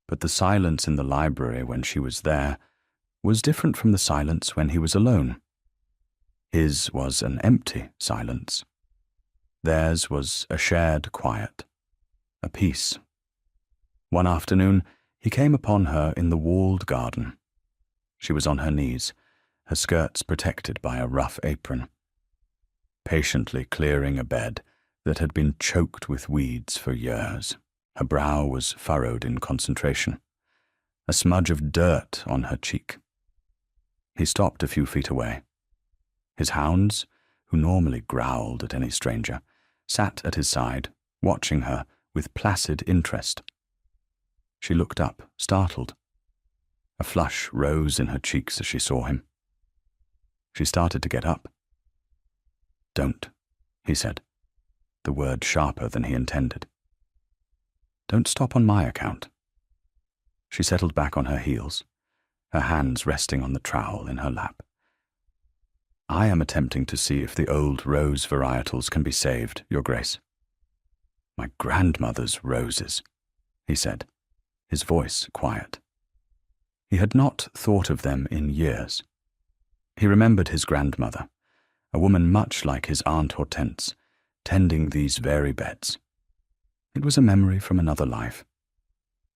But the silence in the library when she was there was different from the silence when he was alone. His was an empty silence. Theirs was a shared quiet, a peace. One afternoon, he came upon her in the walled garden. She was on her knees, her skirts protected by a rough apron, patiently clearing a bed that had been choked with weeds for years. Her brow was furrowed in concentration, a smudge of dirt on her cheek. He stopped a few feet away. His hounds, who normally growled at any stranger, sat at his side, watching her with placid interest. She looked up, startled. A flush rose in her cheeks as she saw him. She started to get up. "Don't," he said, the word sharper than he intended. "Don't stop on my account." She settled back on her heels, her hands resting on the trowel in her lap. "I am attempting to see if the old rose varietals can be saved, Your Grace." "My grandmother's roses," he said, his voice quiet. He had not thought of them in years. He remembered his grandmother, a woman much like his Aunt Hortense, tending these very beds. It was a memory from another life,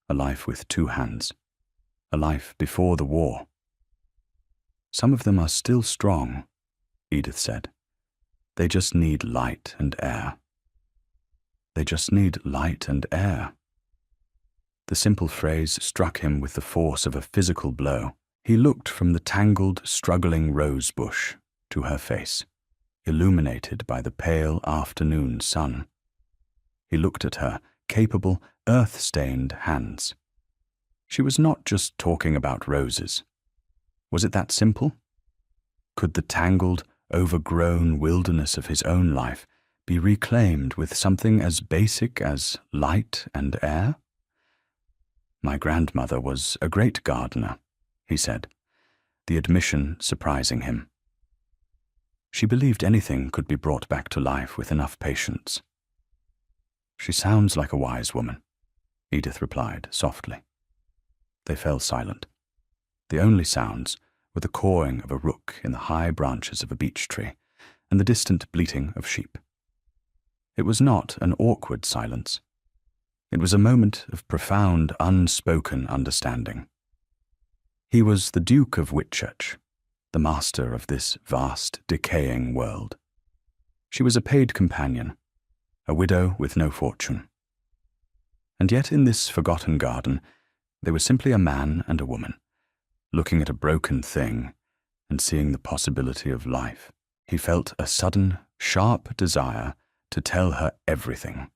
a life with two hands, a life before the war. "Some of them are still strong," Edith said. "They just need light and air." They just need light and air. The simple phrase struck him with the force of a physical blow. He looked from the tangled, struggling rose bush to her face, illuminated by the pale afternoon sun. He looked at her capable, earth-stained hands. She was not just talking about roses. Was it that simple? Could the tangled, overgrown wilderness of his own life be reclaimed with something as basic as light and air? "My grandmother was a great gardener," he said, the admission surprising him. She believed anything could be brought back to life with enough patience. "She sounds like a wise woman," Edith replied softly. They fell silent. The only sounds were the cawing of a rook in the high branches of a beech tree and the distant bleating of sheep. It was not an awkward silence. It was a moment of profound, unspoken understanding. He was the Duke of Whitchurch, the master of this vast, decaying world. She was a paid companion, a widow with no fortune. And yet in this forgotten garden, they were simply a man and a woman, looking at a broken thing and seeing the possibility of life. He felt a sudden, sharp desire to tell her everything,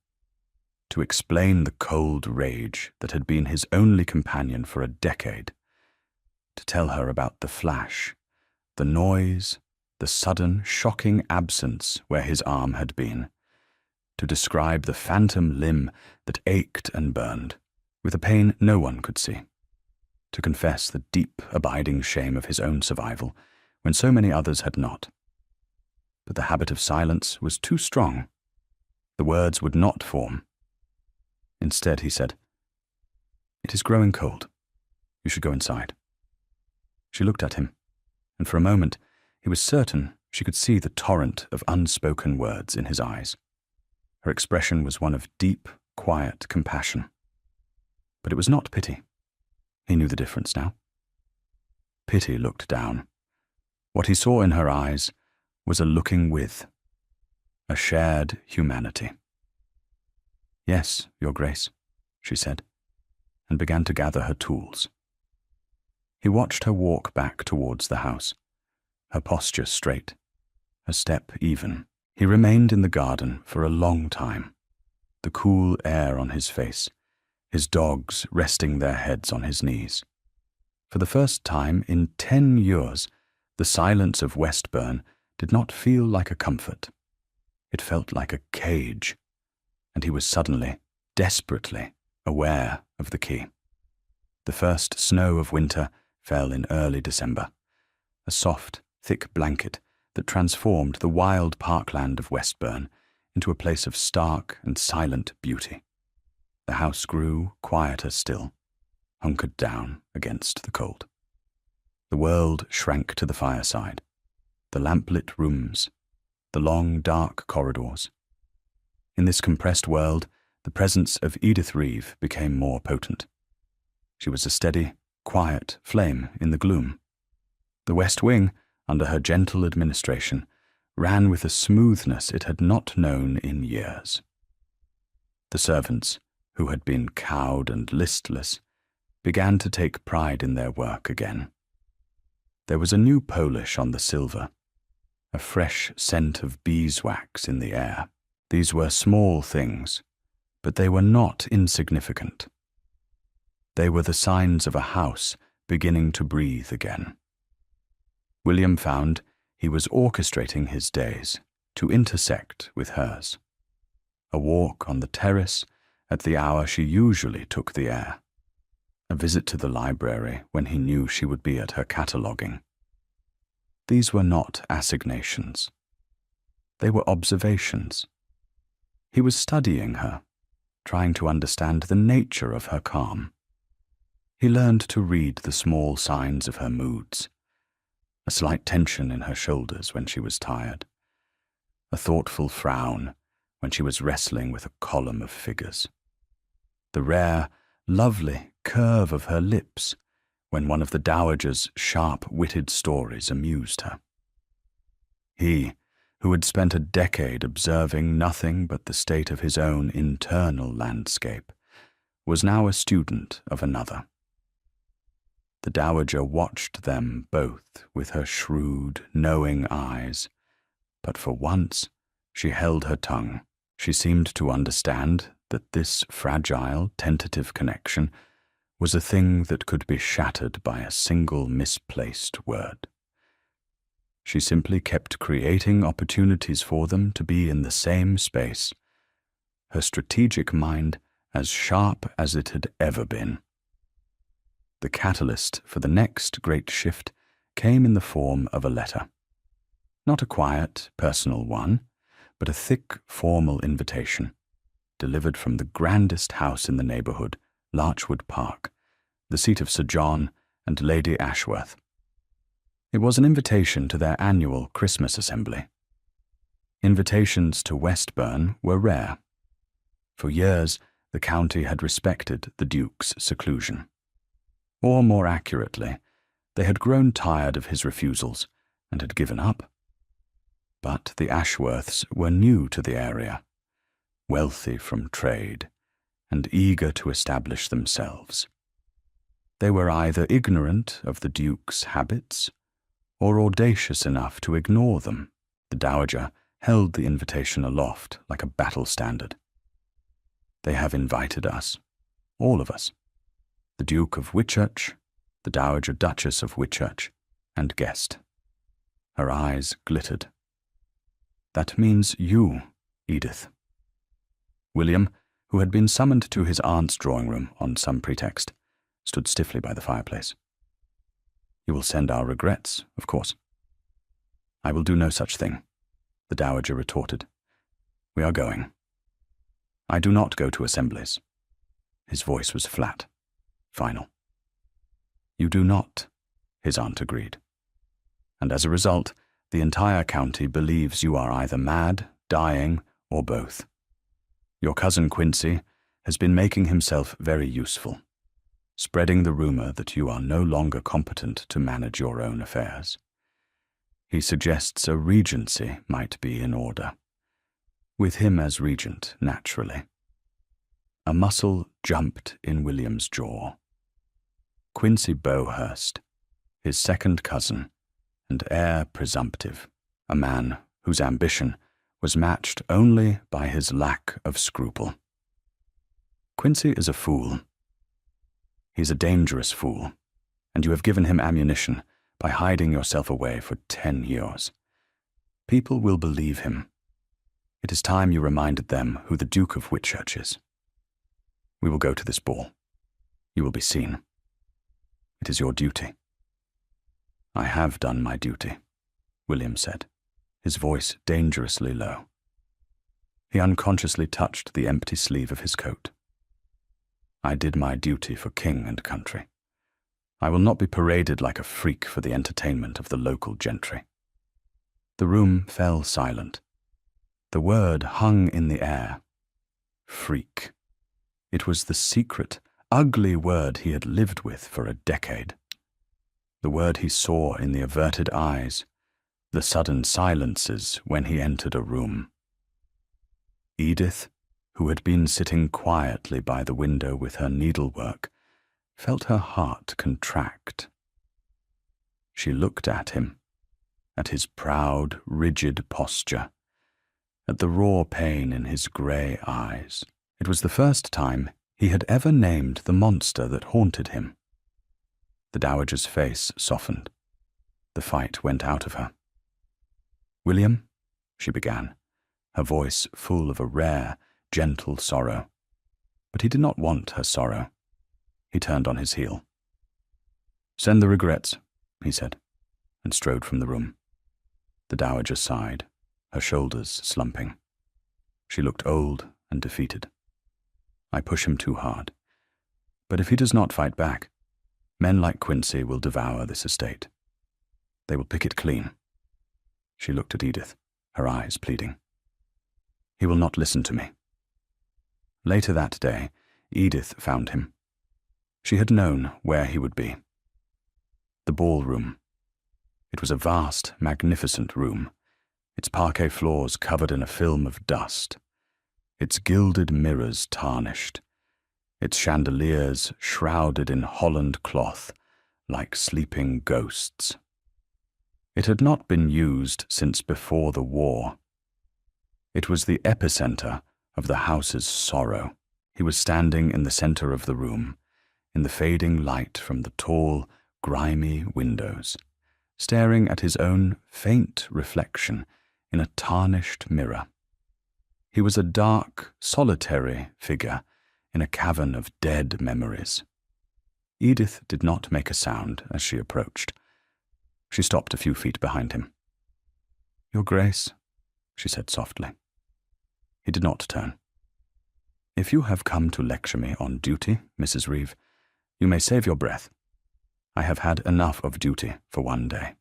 to explain the cold rage that had been his only companion for a decade, to tell her about the flash, the noise, the sudden, shocking absence where his arm had been, to describe the phantom limb that ached and burned, with a pain no one could see, to confess the deep, abiding shame of his own survival when so many others had not. But the habit of silence was too strong. The words would not form. Instead, he said, "It is growing cold. You should go inside." She looked at him, and for a moment he was certain she could see the torrent of unspoken words in his eyes. Her expression was one of deep, quiet compassion. But it was not pity. He knew the difference now. Pity looked down. What he saw in her eyes was a looking with, a shared humanity. "Yes, Your Grace," she said, and began to gather her tools. He watched her walk back towards the house, her posture straight, her step even. He remained in the garden for a long time, the cool air on his face, his dogs resting their heads on his knees. For the first time in 10 years, the silence of Westburn did not feel like a comfort. It felt like a cage, and he was suddenly, desperately, aware of the key. The first snow of winter fell in early December, a soft, thick blanket that transformed the wild parkland of Westburn into a place of stark and silent beauty. The house grew quieter still, hunkered down against the cold. The world shrank to the fireside, the lamplit rooms, the long, dark corridors. In this compressed world, the presence of Edith Reeve became more potent. She was a steady, quiet flame in the gloom. The West Wing, under her gentle administration, ran with a smoothness it had not known in years. The servants, who had been cowed and listless, began to take pride in their work again. There was a new polish on the silver, a fresh scent of beeswax in the air. These were small things, but they were not insignificant. They were the signs of a house beginning to breathe again. William found he was orchestrating his days to intersect with hers. A walk on the terrace at the hour she usually took the air. A visit to the library when he knew she would be at her cataloguing. These were not assignations. They were observations. He was studying her, trying to understand the nature of her calm. He learned to read the small signs of her moods, a slight tension in her shoulders when she was tired, a thoughtful frown when she was wrestling with a column of figures, the rare, lovely curve of her lips when one of the dowager's sharp-witted stories amused her. He, who had spent a decade observing nothing but the state of his own internal landscape, was now a student of another. The dowager watched them both with her shrewd, knowing eyes, but for once she held her tongue. She seemed to understand that this fragile, tentative connection was a thing that could be shattered by a single misplaced word. She simply kept creating opportunities for them to be in the same space, her strategic mind as sharp as it had ever been. The catalyst for the next great shift came in the form of a letter. Not a quiet, personal one, but a thick, formal invitation, delivered from the grandest house in the neighbourhood, Larchwood Park, the seat of Sir John and Lady Ashworth. It was an invitation to their annual Christmas assembly. Invitations to Westburn were rare. For years, the county had respected the Duke's seclusion. Or more accurately, they had grown tired of his refusals and had given up. But the Ashworths were new to the area, wealthy from trade, and eager to establish themselves. They were either ignorant of the Duke's habits or audacious enough to ignore them. The dowager held the invitation aloft like a battle standard. They have invited us, all of us, the Duke of Whitchurch, the Dowager Duchess of Whitchurch, and guessed. Her eyes glittered. "That means you, Edith." William, who had been summoned to his aunt's drawing-room on some pretext, stood stiffly by the fireplace. "You will send our regrets, of course." "I will do no such thing," the Dowager retorted. "We are going." "I do not go to assemblies." His voice was flat, final. "You do not," his aunt agreed. "And as a result, the entire county believes you are either mad, dying, or both. Your cousin Quincy has been making himself very useful, spreading the rumor that you are no longer competent to manage your own affairs. He suggests a regency might be in order, with him as regent, naturally." A muscle jumped in William's jaw. Quincy Bowhurst, his second cousin, and heir presumptive, a man whose ambition was matched only by his lack of scruple. Quincy is a fool. He's a dangerous fool, and you have given him ammunition by hiding yourself away for 10 years. People will believe him. It is time you reminded them who the Duke of Whitchurch is. We will go to this ball. You will be seen. It is your duty." "I have done my duty," William said, his voice dangerously low. He unconsciously touched the empty sleeve of his coat. "I did my duty for king and country. I will not be paraded like a freak for the entertainment of the local gentry." The room fell silent. The word hung in the air. Freak. It was the secret, ugly word he had lived with for a decade. The word he saw in the averted eyes, the sudden silences when he entered a room. Edith, who had been sitting quietly by the window with her needlework, felt her heart contract. She looked at him, at his proud, rigid posture, at the raw pain in his grey eyes. It was the first time he had ever named the monster that haunted him. The Dowager's face softened. The fight went out of her. "William," she began, her voice full of a rare, gentle sorrow. But he did not want her sorrow. He turned on his heel. "Send the regrets," he said, and strode from the room. The Dowager sighed, her shoulders slumping. She looked old and defeated. "I push him too hard. But if he does not fight back, men like Quincy will devour this estate. They will pick it clean." She looked at Edith, her eyes pleading. "He will not listen to me." Later that day, Edith found him. She had known where he would be. The ballroom. It was a vast, magnificent room, its parquet floors covered in a film of dust, its gilded mirrors tarnished, its chandeliers shrouded in holland cloth like sleeping ghosts. It had not been used since before the war. It was the epicenter of the house's sorrow. He was standing in the center of the room, in the fading light from the tall, grimy windows, staring at his own faint reflection in a tarnished mirror. He was a dark, solitary figure in a cavern of dead memories. Edith did not make a sound as she approached. She stopped a few feet behind him. "Your Grace," she said softly. He did not turn. "If you have come to lecture me on duty, Mrs. Reeve, you may save your breath. I have had enough of duty for one day."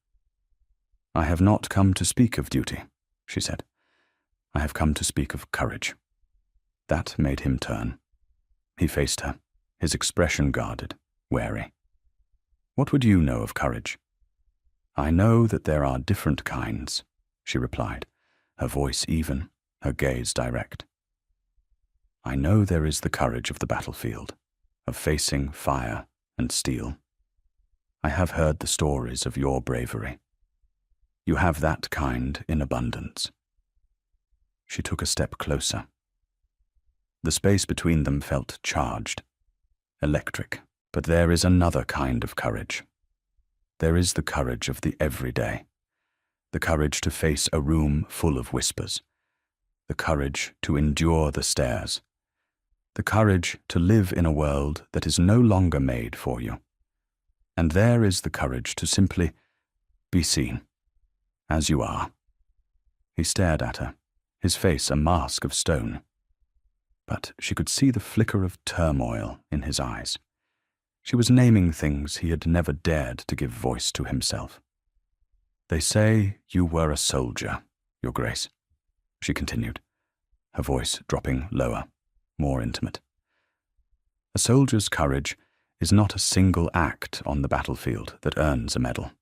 "I have not come to speak of duty," she said. "I have come to speak of courage." That made him turn. He faced her, his expression guarded, wary. "What would you know of courage?" "I know that there are different kinds," she replied, her voice even, her gaze direct. "I know there is the courage of the battlefield, of facing fire and steel. I have heard the stories of your bravery. You have that kind in abundance." She took a step closer. The space between them felt charged, electric, But there is another kind of courage. There is the courage of the everyday, the courage to face a room full of whispers, the courage to endure the stares, the courage to live in a world that is no longer made for you. And there is the courage to simply be seen, as you are. He stared at her, his face a mask of stone. But she could see the flicker of turmoil in his eyes. She was naming things he had never dared to give voice to himself. "They say you were a soldier, Your Grace," she continued, her voice dropping lower, more intimate. "A soldier's courage is not a single act on the battlefield that earns a medal.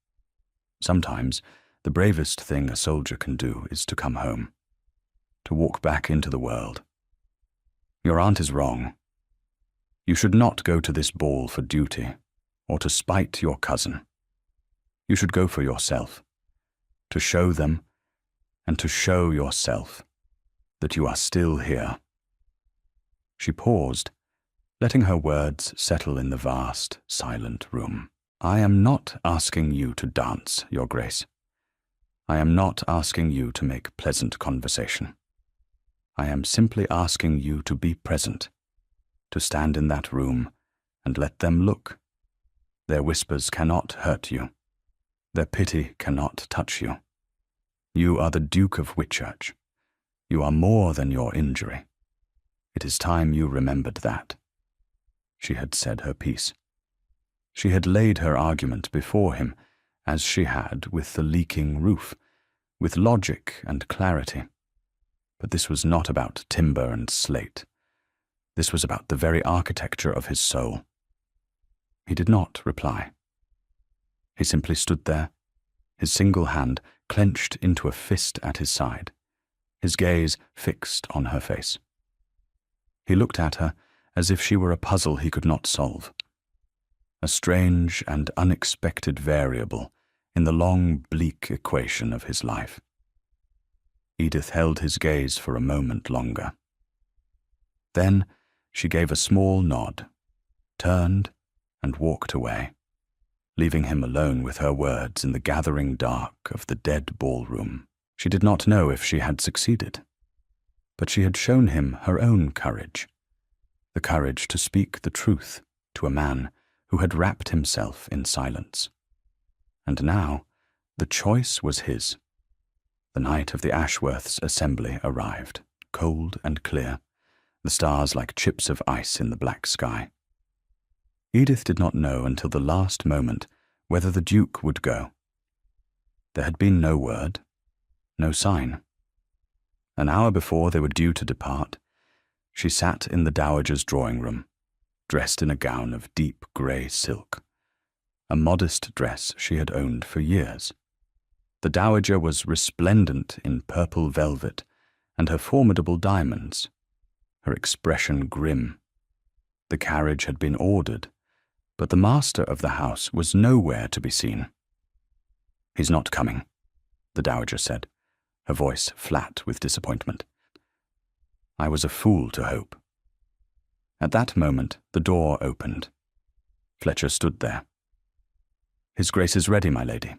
Sometimes the bravest thing a soldier can do is to come home, to walk back into the world. Your aunt is wrong. You should not go to this ball for duty or to spite your cousin. You should go for yourself, to show them and to show yourself that you are still here." She paused, letting her words settle in the vast, silent room. "I am not asking you to dance, Your Grace. I am not asking you to make pleasant conversation. I am simply asking you to be present, to stand in that room and let them look. Their whispers cannot hurt you. Their pity cannot touch you. You are the Duke of Whitchurch. You are more than your injury. It is time you remembered that." She had said her piece. She had laid her argument before him, as she had with the leaking roof, with logic and clarity. But this was not about timber and slate. This was about the very architecture of his soul. He did not reply. He simply stood there, his single hand clenched into a fist at his side, his gaze fixed on her face. He looked at her as if she were a puzzle he could not solve, a strange and unexpected variable in the long, bleak equation of his life. Edith held his gaze for a moment longer. Then she gave a small nod, turned, and walked away, leaving him alone with her words in the gathering dark of the dead ballroom. She did not know if she had succeeded, but she had shown him her own courage, the courage to speak the truth to a man who had wrapped himself in silence. And now the choice was his. The night of the Ashworth's assembly arrived, cold and clear, the stars like chips of ice in the black sky. Edith did not know until the last moment whether the Duke would go. There had been no word, no sign. An hour before they were due to depart, she sat in the dowager's drawing room, dressed in a gown of deep grey silk, a modest dress she had owned for years. The dowager was resplendent in purple velvet and her formidable diamonds, her expression grim. The carriage had been ordered, but the master of the house was nowhere to be seen. "He's not coming," the dowager said, her voice flat with disappointment. "I was a fool to hope." At that moment, the door opened. Fletcher stood there. "His Grace is ready, my lady."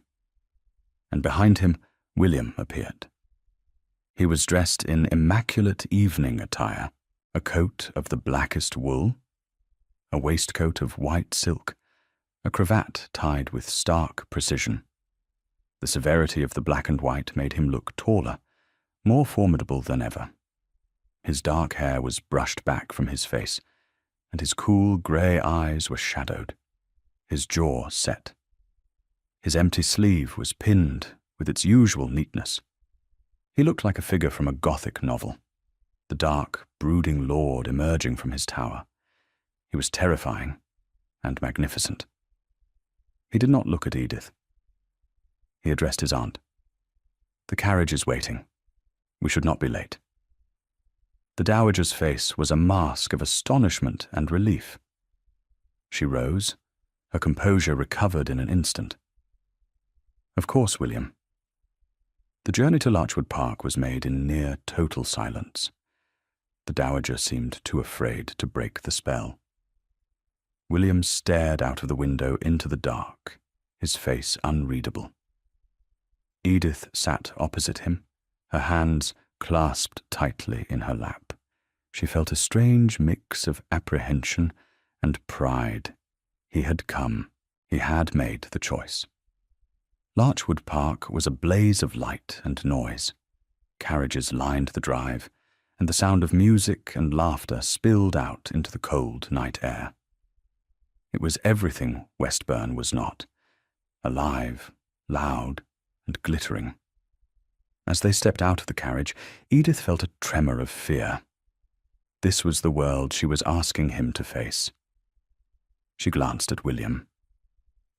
And behind him, William appeared. He was dressed in immaculate evening attire, a coat of the blackest wool, a waistcoat of white silk, a cravat tied with stark precision. The severity of the black and white made him look taller, more formidable than ever. His dark hair was brushed back from his face, and his cool grey eyes were shadowed, his jaw set. His empty sleeve was pinned with its usual neatness. He looked like a figure from a Gothic novel, the dark, brooding lord emerging from his tower. He was terrifying and magnificent. He did not look at Edith. He addressed his aunt. "The carriage is waiting. We should not be late." The dowager's face was a mask of astonishment and relief. She rose, her composure recovered in an instant. "Of course, William." The journey to Larchwood Park was made in near total silence. The dowager seemed too afraid to break the spell. William stared out of the window into the dark, his face unreadable. Edith sat opposite him, her hands clasped tightly in her lap. She felt a strange mix of apprehension and pride. He had come. He had made the choice. Larchwood Park was a blaze of light and noise. Carriages lined the drive, and the sound of music and laughter spilled out into the cold night air. It was everything Westbourne was not: alive, loud, and glittering. As they stepped out of the carriage, Edith felt a tremor of fear. This was the world she was asking him to face. She glanced at William.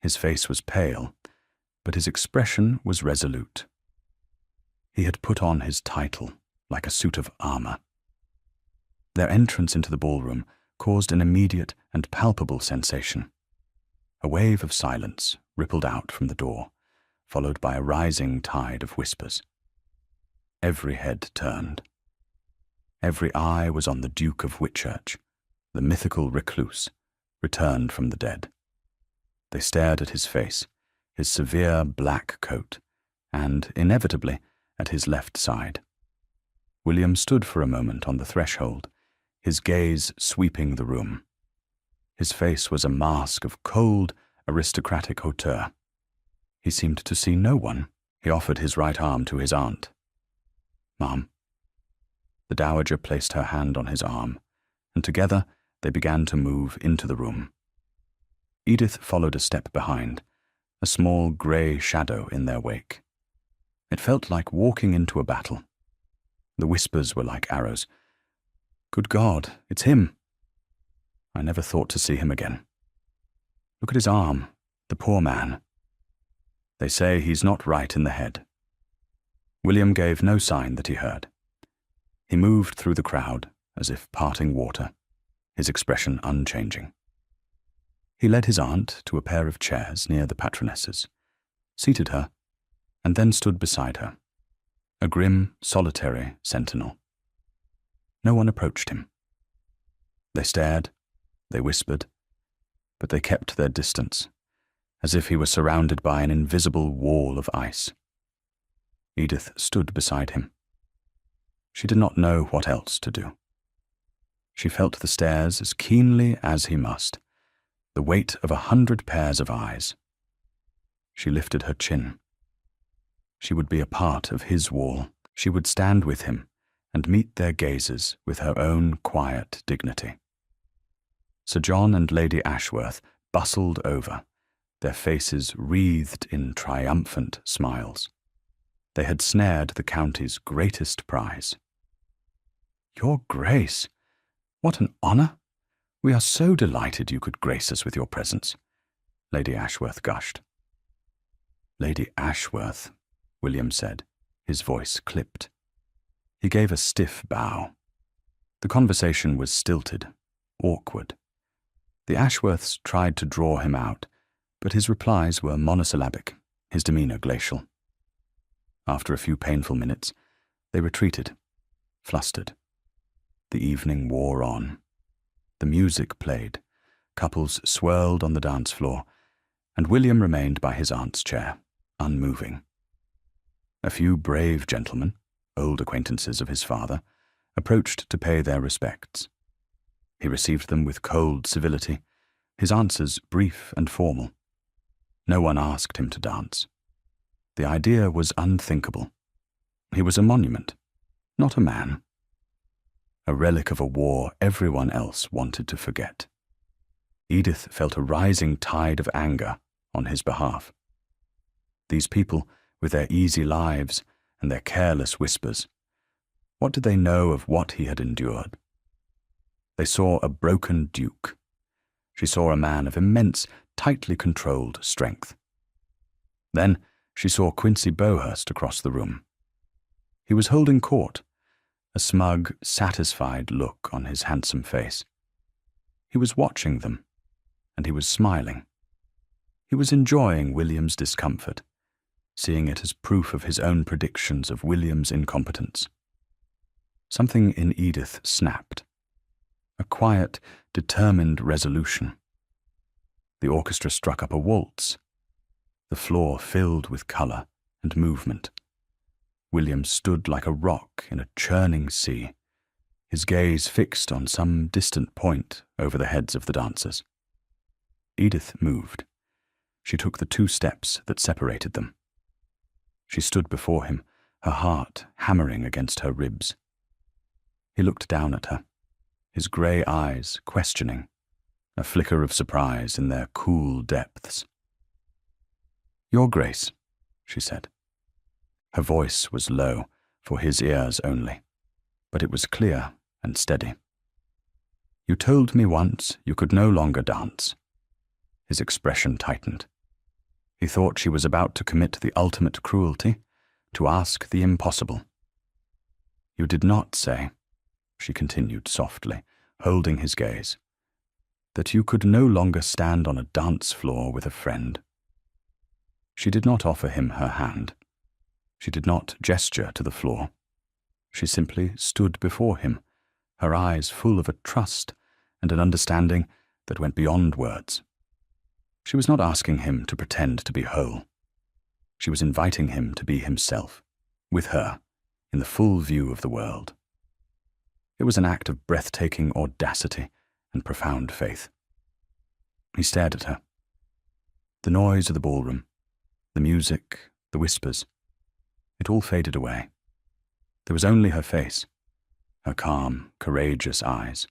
His face was pale, but his expression was resolute. He had put on his title like a suit of armor. Their entrance into the ballroom caused an immediate and palpable sensation. A wave of silence rippled out from the door, followed by a rising tide of whispers. Every head turned. Every eye was on the Duke of Whitchurch, the mythical recluse, returned from the dead. They stared at his face, his severe black coat, and, inevitably, at his left side. William stood for a moment on the threshold, his gaze sweeping the room. His face was a mask of cold, aristocratic hauteur. He seemed to see no one. He offered his right arm to his aunt. "Ma'am." The dowager placed her hand on his arm, and together they began to move into the room. Edith followed a step behind, a small grey shadow in their wake. It felt like walking into a battle. The whispers were like arrows. "Good God, it's him! I never thought to see him again. Look at his arm, the poor man. They say he's not right in the head." William gave no sign that he heard. He moved through the crowd as if parting water, his expression unchanging. He led his aunt to a pair of chairs near the patronesses, seated her, and then stood beside her, a grim, solitary sentinel. No one approached him. They stared, they whispered, but they kept their distance, as if he were surrounded by an invisible wall of ice. Edith stood beside him. She did not know what else to do. She felt the stares as keenly as he must, the weight of 100 pairs of eyes. She lifted her chin. She would be a part of his wall. She would stand with him and meet their gazes with her own quiet dignity. Sir John and Lady Ashworth bustled over, their faces wreathed in triumphant smiles. They had snared the county's greatest prize. "Your Grace, what an honour! We are so delighted you could grace us with your presence," Lady Ashworth gushed. "Lady Ashworth," William said, his voice clipped. He gave a stiff bow. The conversation was stilted, awkward. The Ashworths tried to draw him out, but his replies were monosyllabic, his demeanour glacial. After a few painful minutes, they retreated, flustered. The evening wore on. The music played, couples swirled on the dance floor, and William remained by his aunt's chair, unmoving. A few brave gentlemen, old acquaintances of his father, approached to pay their respects. He received them with cold civility, his answers brief and formal. No one asked him to dance. The idea was unthinkable. He was a monument, not a man. A relic of a war everyone else wanted to forget. Edith felt a rising tide of anger on his behalf. These people, with their easy lives and their careless whispers, what did they know of what he had endured? They saw a broken duke. She saw a man of immense, tightly controlled strength. Then she saw Quincy Bowhurst across the room. He was holding court, a smug, satisfied look on his handsome face. He was watching them, and he was smiling. He was enjoying William's discomfort, seeing it as proof of his own predictions of William's incompetence. Something in Edith snapped. A quiet, determined resolution. The orchestra struck up a waltz. The floor filled with colour and movement. William stood like a rock in a churning sea, his gaze fixed on some distant point over the heads of the dancers. Edith moved. She took the 2 steps that separated them. She stood before him, her heart hammering against her ribs. He looked down at her, his grey eyes questioning, a flicker of surprise in their cool depths. "Your Grace," she said. Her voice was low, for his ears only, but it was clear and steady. "You told me once you could no longer dance." His expression tightened. He thought she was about to commit the ultimate cruelty, to ask the impossible. "You did not say," she continued softly, holding his gaze, "that you could no longer stand on a dance floor with a friend." She did not offer him her hand. She did not gesture to the floor. She simply stood before him, her eyes full of a trust and an understanding that went beyond words. She was not asking him to pretend to be whole. She was inviting him to be himself, with her, in the full view of the world. It was an act of breathtaking audacity and profound faith. He stared at her. The noise of the ballroom, the music, the whispers, it all faded away. There was only her face, her calm, courageous eyes.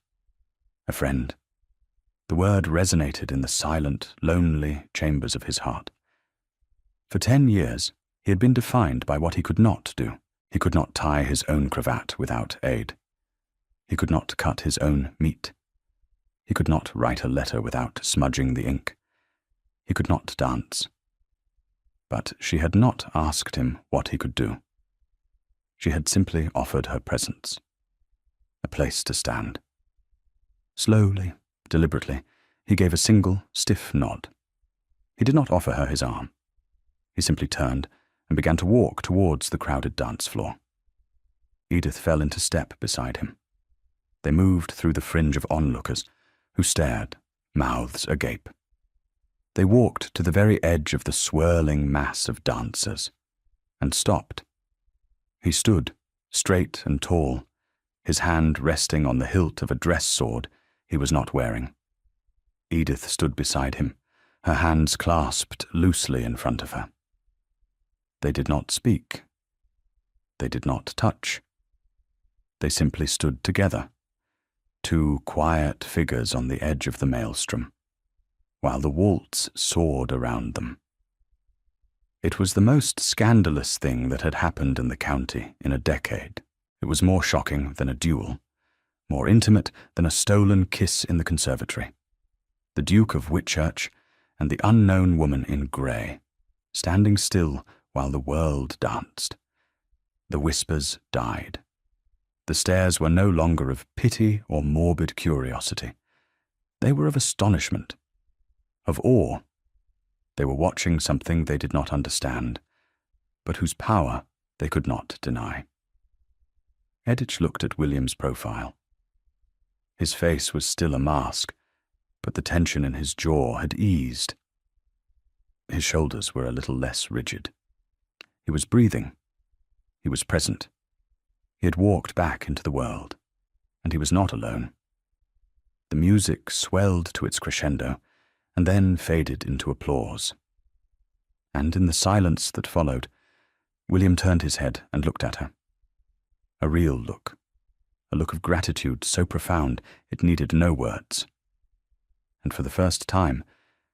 A friend. The word resonated in the silent, lonely chambers of his heart. For 10 years, he had been defined by what he could not do. He could not tie his own cravat without aid. He could not cut his own meat. He could not write a letter without smudging the ink. He could not dance. But she had not asked him what he could do. She had simply offered her presence, a place to stand. Slowly, deliberately, he gave a single, stiff nod. He did not offer her his arm. He simply turned and began to walk towards the crowded dance floor. Edith fell into step beside him. They moved through the fringe of onlookers, who stared, mouths agape. They walked to the very edge of the swirling mass of dancers, and stopped. He stood, straight and tall, his hand resting on the hilt of a dress sword he was not wearing. Edith stood beside him, her hands clasped loosely in front of her. They did not speak. They did not touch. They simply stood together, 2 quiet figures on the edge of the maelstrom, while the waltz soared around them. It was the most scandalous thing that had happened in the county in a decade. It was more shocking than a duel, more intimate than a stolen kiss in the conservatory. The Duke of Whitchurch and the unknown woman in grey, standing still while the world danced. The whispers died. The stares were no longer of pity or morbid curiosity. They were of astonishment, of awe. They were watching something they did not understand, but whose power they could not deny. Edith looked at William's profile. His face was still a mask, but the tension in his jaw had eased. His shoulders were a little less rigid. He was breathing. He was present. He had walked back into the world, and he was not alone. The music swelled to its crescendo, and then faded into applause. And in the silence that followed, William turned his head and looked at her. A real look, a look of gratitude so profound it needed no words. And for the first time,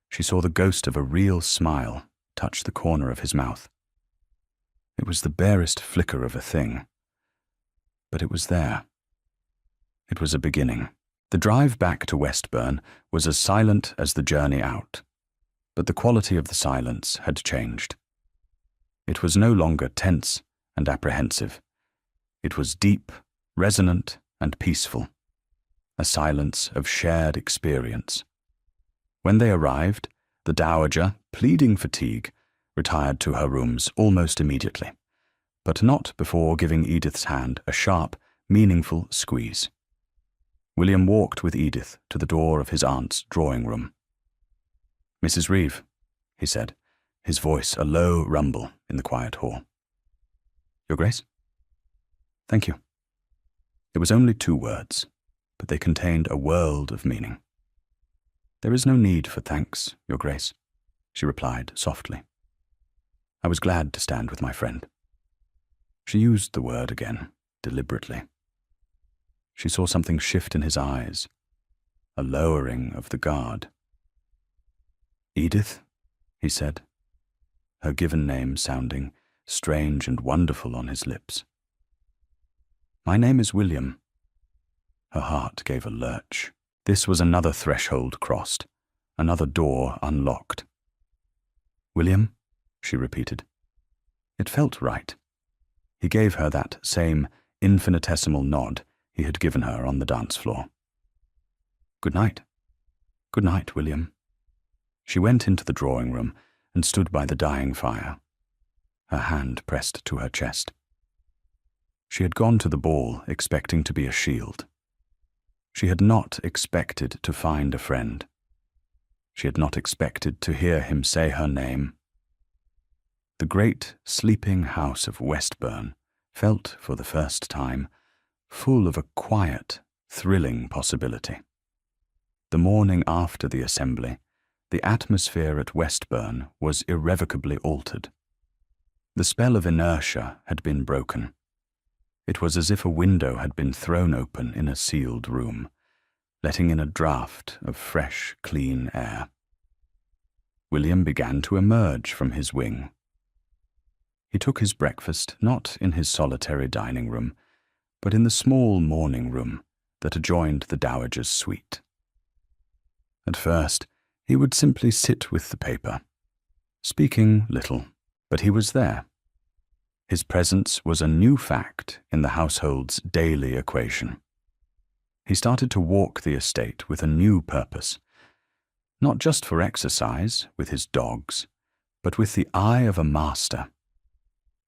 she saw the ghost of a real smile touch the corner of his mouth. It was the barest flicker of a thing, but it was there. It was a beginning. The drive back to Westburn was as silent as the journey out, but the quality of the silence had changed. It was no longer tense and apprehensive. It was deep, resonant, and peaceful, a silence of shared experience. When they arrived, the dowager, pleading fatigue, retired to her rooms almost immediately, but not before giving Edith's hand a sharp, meaningful squeeze. William walked with Edith to the door of his aunt's drawing room. "Mrs. Reeve," he said, his voice a low rumble in the quiet hall. "Your Grace?" "Thank you." It was only 2 words, but they contained a world of meaning. "There is no need for thanks, Your Grace," she replied softly. "I was glad to stand with my friend." She used the word again, deliberately. She saw something shift in his eyes, a lowering of the guard. "Edith," he said, her given name sounding strange and wonderful on his lips. "My name is William." Her heart gave a lurch. This was another threshold crossed, another door unlocked. "William," she repeated. It felt right. He gave her that same infinitesimal nod he had given her on the dance floor. "Good night." "Good night, William." She went into the drawing room and stood by the dying fire, her hand pressed to her chest. She had gone to the ball expecting to be a shield. She had not expected to find a friend. She had not expected to hear him say her name. The great sleeping house of Westbourne felt, for the first time, full of a quiet, thrilling possibility. The morning after the assembly, the atmosphere at Westbourne was irrevocably altered. The spell of inertia had been broken. It was as if a window had been thrown open in a sealed room, letting in a draught of fresh, clean air. William began to emerge from his wing. He took his breakfast not in his solitary dining room, but in the small morning room that adjoined the dowager's suite. At first, he would simply sit with the paper, speaking little, but he was there. His presence was a new fact in the household's daily equation. He started to walk the estate with a new purpose, not just for exercise with his dogs, but with the eye of a master.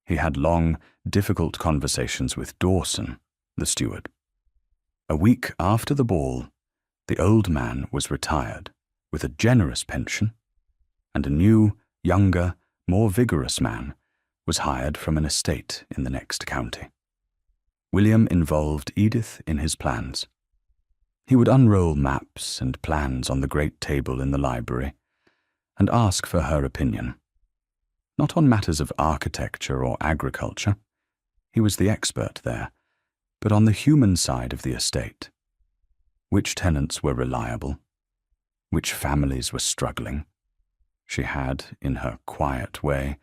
He had long, difficult conversations with Dawson, the steward. A week after the ball, the old man was retired with a generous pension, and a new, younger, more vigorous man was hired from an estate in the next county. William involved Edith in his plans. He would unroll maps and plans on the great table in the library and ask for her opinion. Not on matters of architecture or agriculture, he was the expert there, but on the human side of the estate. Which tenants were reliable? Which families were struggling? She had, in her quiet way,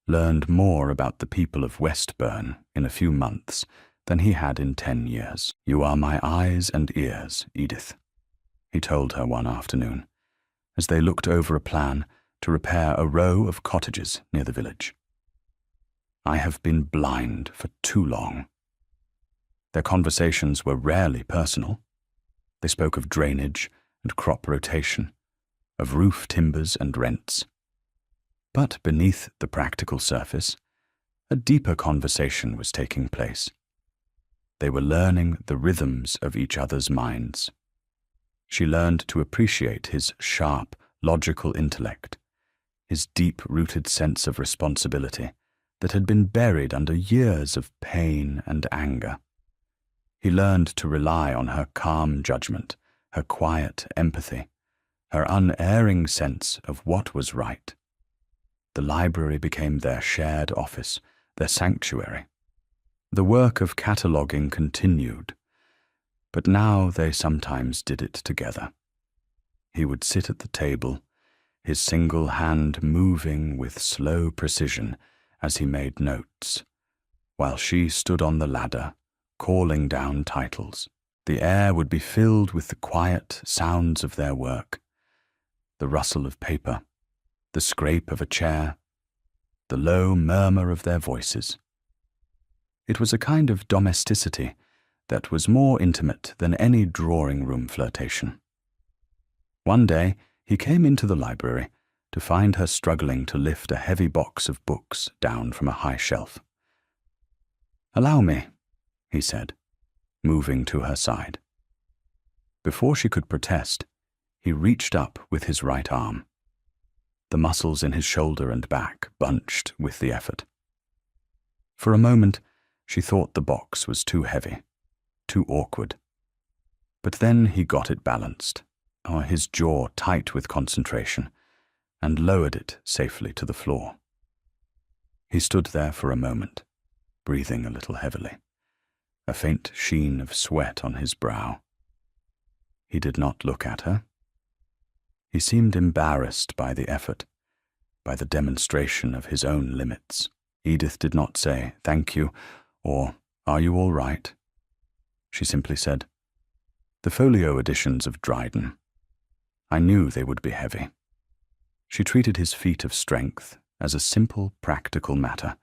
learned more about the people of Westbourne in a few months than he had in 10 years. "You are my eyes and ears, Edith," he told her one afternoon, as they looked over a plan to repair a row of cottages near the village. "I have been blind for too long." Their conversations were rarely personal. They spoke of drainage and crop rotation, of roof timbers and rents. But beneath the practical surface, a deeper conversation was taking place. They were learning the rhythms of each other's minds. She learned to appreciate his sharp, logical intellect, his deep-rooted sense of responsibility that had been buried under years of pain and anger. He learned to rely on her calm judgment, her quiet empathy, her unerring sense of what was right. The library became their shared office, their sanctuary. The work of cataloguing continued, but now they sometimes did it together. He would sit at the table, his single hand moving with slow precision as he made notes, while she stood on the ladder, calling down titles. The air would be filled with the quiet sounds of their work, the rustle of paper, the scrape of a chair, the low murmur of their voices. It was a kind of domesticity that was more intimate than any drawing-room flirtation. One day he came into the library to find her struggling to lift a heavy box of books down from a high shelf. "Allow me," he said, moving to her side. Before she could protest, he reached up with his right arm. The muscles in his shoulder and back bunched with the effort. For a moment, she thought the box was too heavy, too awkward. But then he got it balanced, his jaw tight with concentration, and lowered it safely to the floor. He stood there for a moment, breathing a little heavily, a faint sheen of sweat on his brow. He did not look at her. He seemed embarrassed by the effort, by the demonstration of his own limits. Edith did not say, "Thank you," or "Are you all right?" She simply said, "The folio editions of Dryden. I knew they would be heavy." She treated his feat of strength as a simple, practical matter,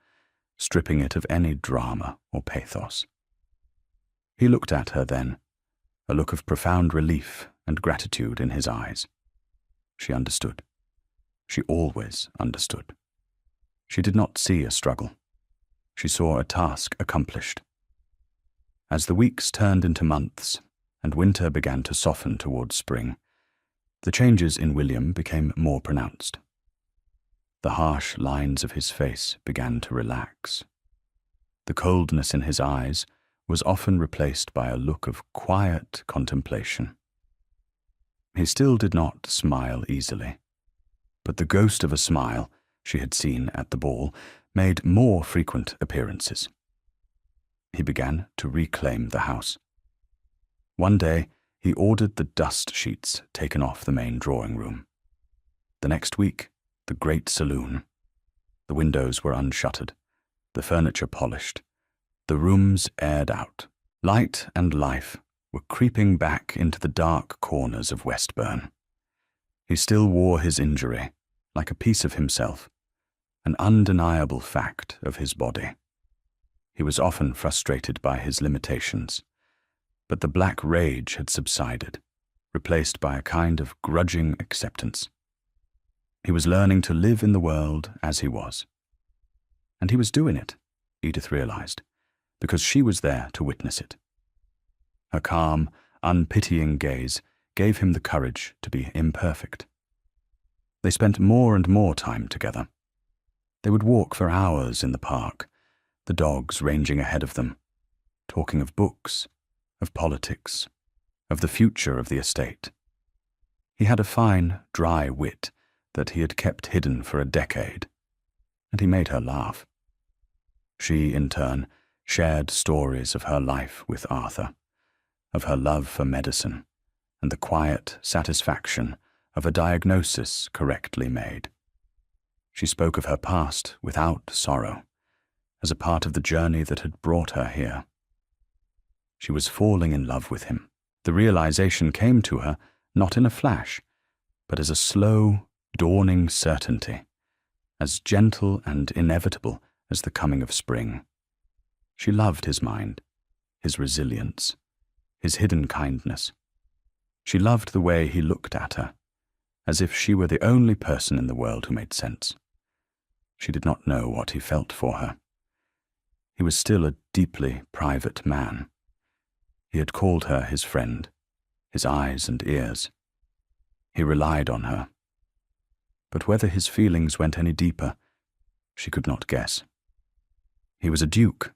stripping it of any drama or pathos. He looked at her then, a look of profound relief and gratitude in his eyes. She understood. She always understood. She did not see a struggle. She saw a task accomplished. As the weeks turned into months, and winter began to soften towards spring, the changes in William became more pronounced. The harsh lines of his face began to relax. The coldness in his eyes was often replaced by a look of quiet contemplation. He still did not smile easily, but the ghost of a smile she had seen at the ball made more frequent appearances. He began to reclaim the house. One day, he ordered the dust sheets taken off the main drawing room. The next week, the great saloon. The windows were unshuttered, the furniture polished, the rooms aired out. Light and life were creeping back into the dark corners of Westbourne. He still wore his injury, like a piece of himself, an undeniable fact of his body. He was often frustrated by his limitations, but the black rage had subsided, replaced by a kind of grudging acceptance. He was learning to live in the world as he was. And he was doing it, Edith realized, because she was there to witness it. Her calm, unpitying gaze gave him the courage to be imperfect. They spent more and more time together. They would walk for hours in the park, the dogs ranging ahead of them, talking of books, of politics, of the future of the estate. He had a fine, dry wit that he had kept hidden for a decade, and he made her laugh. She, in turn, shared stories of her life with Arthur, of her love for medicine, and the quiet satisfaction of a diagnosis correctly made. She spoke of her past without sorrow, as a part of the journey that had brought her here. She was falling in love with him. The realization came to her not in a flash, but as a slow, dawning certainty, as gentle and inevitable as the coming of spring. She loved his mind, his resilience, his hidden kindness. She loved the way he looked at her, as if she were the only person in the world who made sense. She did not know what he felt for her. He was still a deeply private man. He had called her his friend, his eyes and ears. He relied on her. But whether his feelings went any deeper, she could not guess. He was a duke,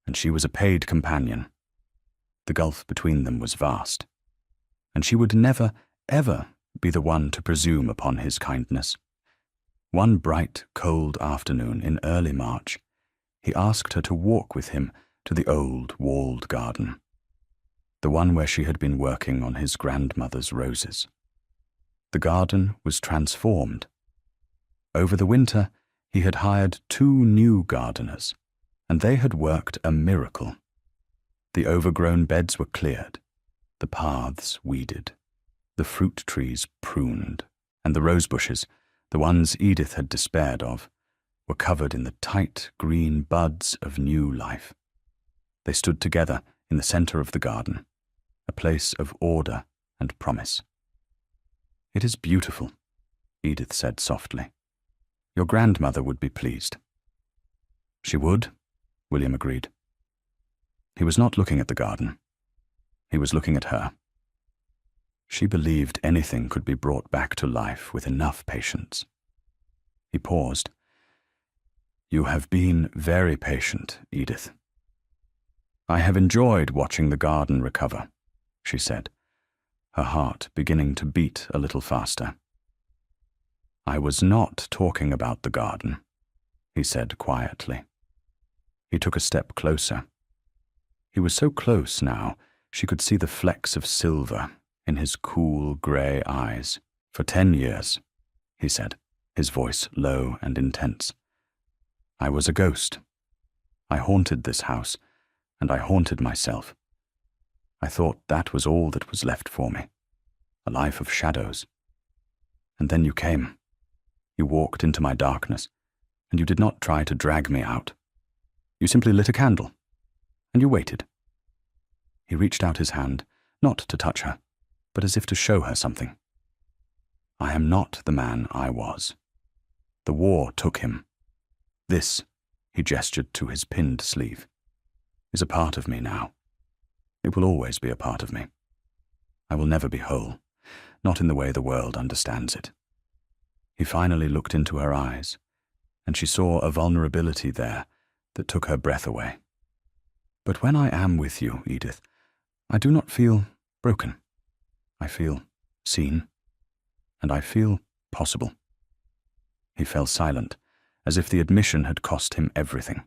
and she was a paid companion. The gulf between them was vast, and she would never, ever be the one to presume upon his kindness. One bright, cold afternoon in early March, he asked her to walk with him to the old, walled garden, the one where she had been working on his grandmother's roses. The garden was transformed. Over the winter, he had hired 2 new gardeners, and they had worked a miracle. The overgrown beds were cleared, the paths weeded, the fruit trees pruned, and the rose bushes, the ones Edith had despaired of, were covered in the tight green buds of new life. They stood together in the center of the garden, a place of order and promise. "It is beautiful," Edith said softly. "Your grandmother would be pleased." "She would," William agreed. He was not looking at the garden. He was looking at her. She believed anything could be brought back to life with enough patience. He paused. "You have been very patient, Edith." "I have enjoyed watching the garden recover," she said, her heart beginning to beat a little faster. "I was not talking about the garden," he said quietly. He took a step closer. He was so close now, she could see the flecks of silver in his cool grey eyes. "For 10 years, he said, his voice low and intense. "I was a ghost. I haunted this house, and I haunted myself. I thought that was all that was left for me, a life of shadows. And then you came. You walked into my darkness, and you did not try to drag me out. You simply lit a candle, and you waited." He reached out his hand, not to touch her, but as if to show her something. "I am not the man I was. The war took him. This," he gestured to his pinned sleeve, "is a part of me now. It will always be a part of me. I will never be whole, not in the way the world understands it." He finally looked into her eyes, and she saw a vulnerability there that took her breath away. "But when I am with you, Edith, I do not feel broken. I feel seen, and I feel possible." He fell silent, as if the admission had cost him everything.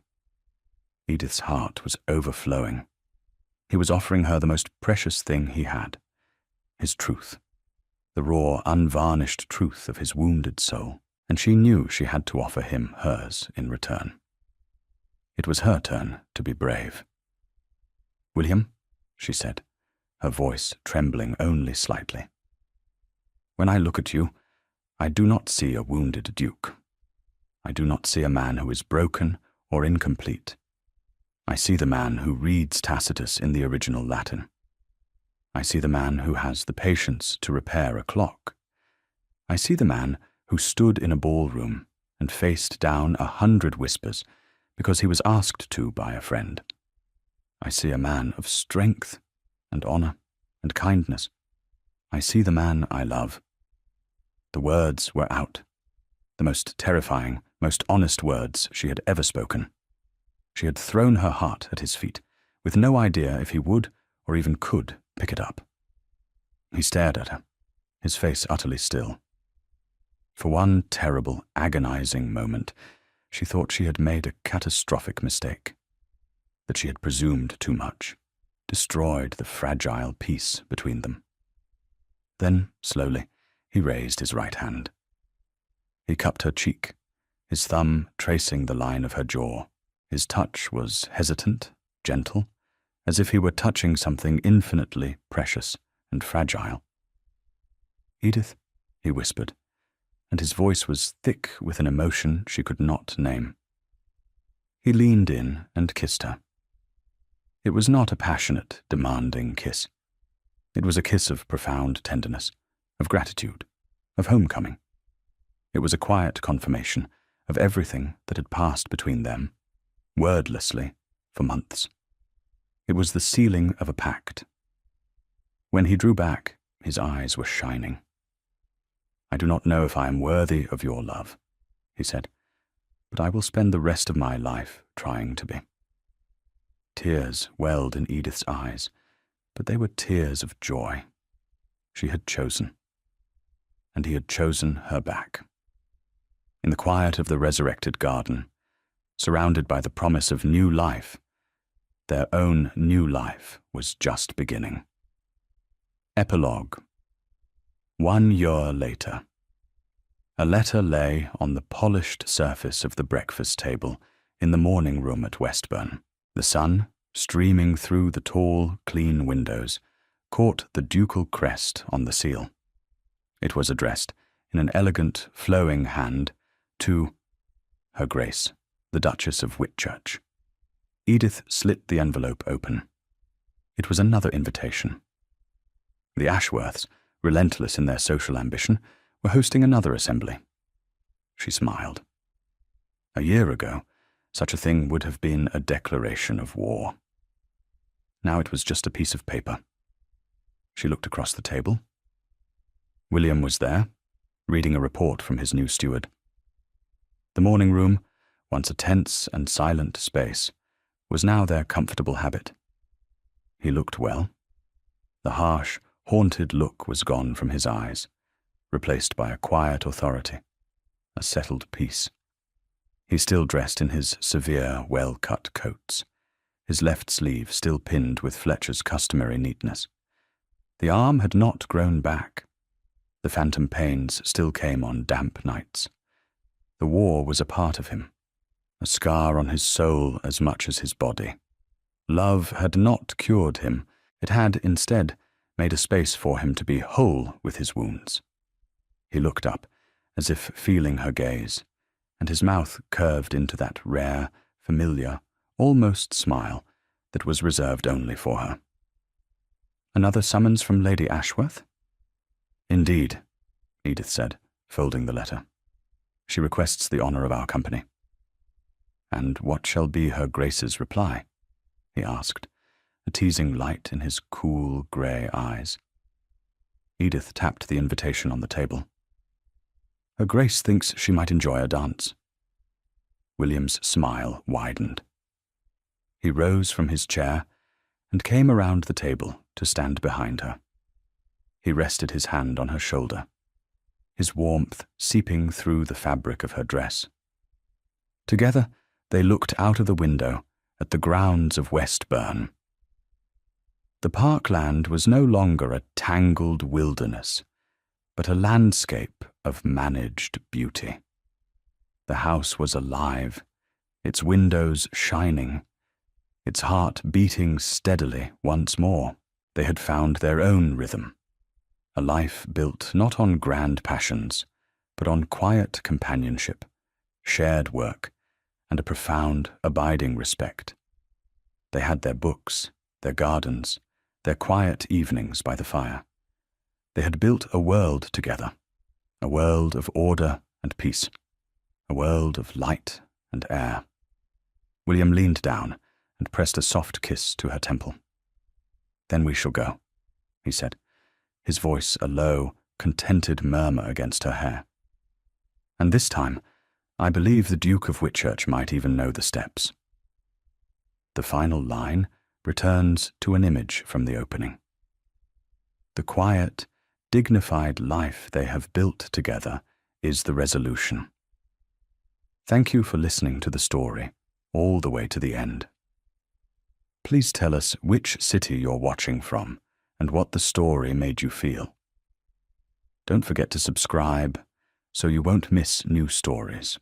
Edith's heart was overflowing. He was offering her the most precious thing he had, his truth, the raw, unvarnished truth of his wounded soul, and she knew she had to offer him hers in return. It was her turn to be brave. "William," she said, her voice trembling only slightly, "when I look at you, I do not see a wounded duke. I do not see a man who is broken or incomplete. I see the man who reads Tacitus in the original Latin. I see the man who has the patience to repair a clock. I see the man who stood in a ballroom and faced down 100 whispers because he was asked to by a friend. I see a man of strength and honor and kindness. I see the man I love." The words were out, the most terrifying, most honest words she had ever spoken. She had thrown her heart at his feet, with no idea if he would or even could pick it up. He stared at her, his face utterly still. For one terrible, agonizing moment, she thought she had made a catastrophic mistake, that she had presumed too much, destroyed the fragile peace between them. Then, slowly, he raised his right hand. He cupped her cheek, his thumb tracing the line of her jaw. His touch was hesitant, gentle, as if he were touching something infinitely precious and fragile. "Edith," he whispered, and his voice was thick with an emotion she could not name. He leaned in and kissed her. It was not a passionate, demanding kiss. It was a kiss of profound tenderness, of gratitude, of homecoming. It was a quiet confirmation of everything that had passed between them, wordlessly, for months. It was the sealing of a pact. When he drew back, his eyes were shining. "I do not know if I am worthy of your love," he said, "but I will spend the rest of my life trying to be." Tears welled in Edith's eyes, but they were tears of joy. She had chosen, and he had chosen her back. In the quiet of the resurrected garden, surrounded by the promise of new life, their own new life was just beginning. Epilogue. 1 year later. A letter lay on the polished surface of the breakfast table in the morning room at Westbourne. The sun, streaming through the tall, clean windows, caught the ducal crest on the seal. It was addressed, in an elegant, flowing hand, to Her Grace, the Duchess of Whitchurch. Edith slit the envelope open. It was another invitation. The Ashworths, relentless in their social ambition, were hosting another assembly. She smiled. A year ago, such a thing would have been a declaration of war. Now it was just a piece of paper. She looked across the table. William was there, reading a report from his new steward. The morning room, once a tense and silent space, was now their comfortable habit. He looked well. The harsh, haunted look was gone from his eyes, replaced by a quiet authority, a settled peace. He still dressed in his severe, well-cut coats, his left sleeve still pinned with Fletcher's customary neatness. The arm had not grown back. The phantom pains still came on damp nights. The war was a part of him, a scar on his soul as much as his body. Love had not cured him. It had, instead, made a space for him to be whole with his wounds. He looked up, as if feeling her gaze, and his mouth curved into that rare, familiar, almost smile that was reserved only for her. "Another summons from Lady Ashworth?" "Indeed," Edith said, folding the letter. "She requests the honour of our company." "And what shall be her Grace's reply?" he asked, a teasing light in his cool, grey eyes. Edith tapped the invitation on the table. "Her Grace thinks she might enjoy a dance." William's smile widened. He rose from his chair and came around the table to stand behind her. He rested his hand on her shoulder, his warmth seeping through the fabric of her dress. Together, they looked out of the window at the grounds of Westbourne. The parkland was no longer a tangled wilderness, but a landscape of managed beauty. The house was alive, its windows shining, its heart beating steadily once more. They had found their own rhythm, a life built not on grand passions, but on quiet companionship, shared work, and a profound, abiding respect. They had their books, their gardens, their quiet evenings by the fire. They had built a world together, a world of order and peace, a world of light and air. William leaned down and pressed a soft kiss to her temple. "Then we shall go," he said, his voice a low, contented murmur against her hair. "And this time, I believe the Duke of Whitchurch might even know the steps." The final line returns to an image from the opening. The quiet, dignified life they have built together is the resolution. Thank you for listening to the story, all the way to the end. Please tell us which city you're watching from and what the story made you feel. Don't forget to subscribe so you won't miss new stories.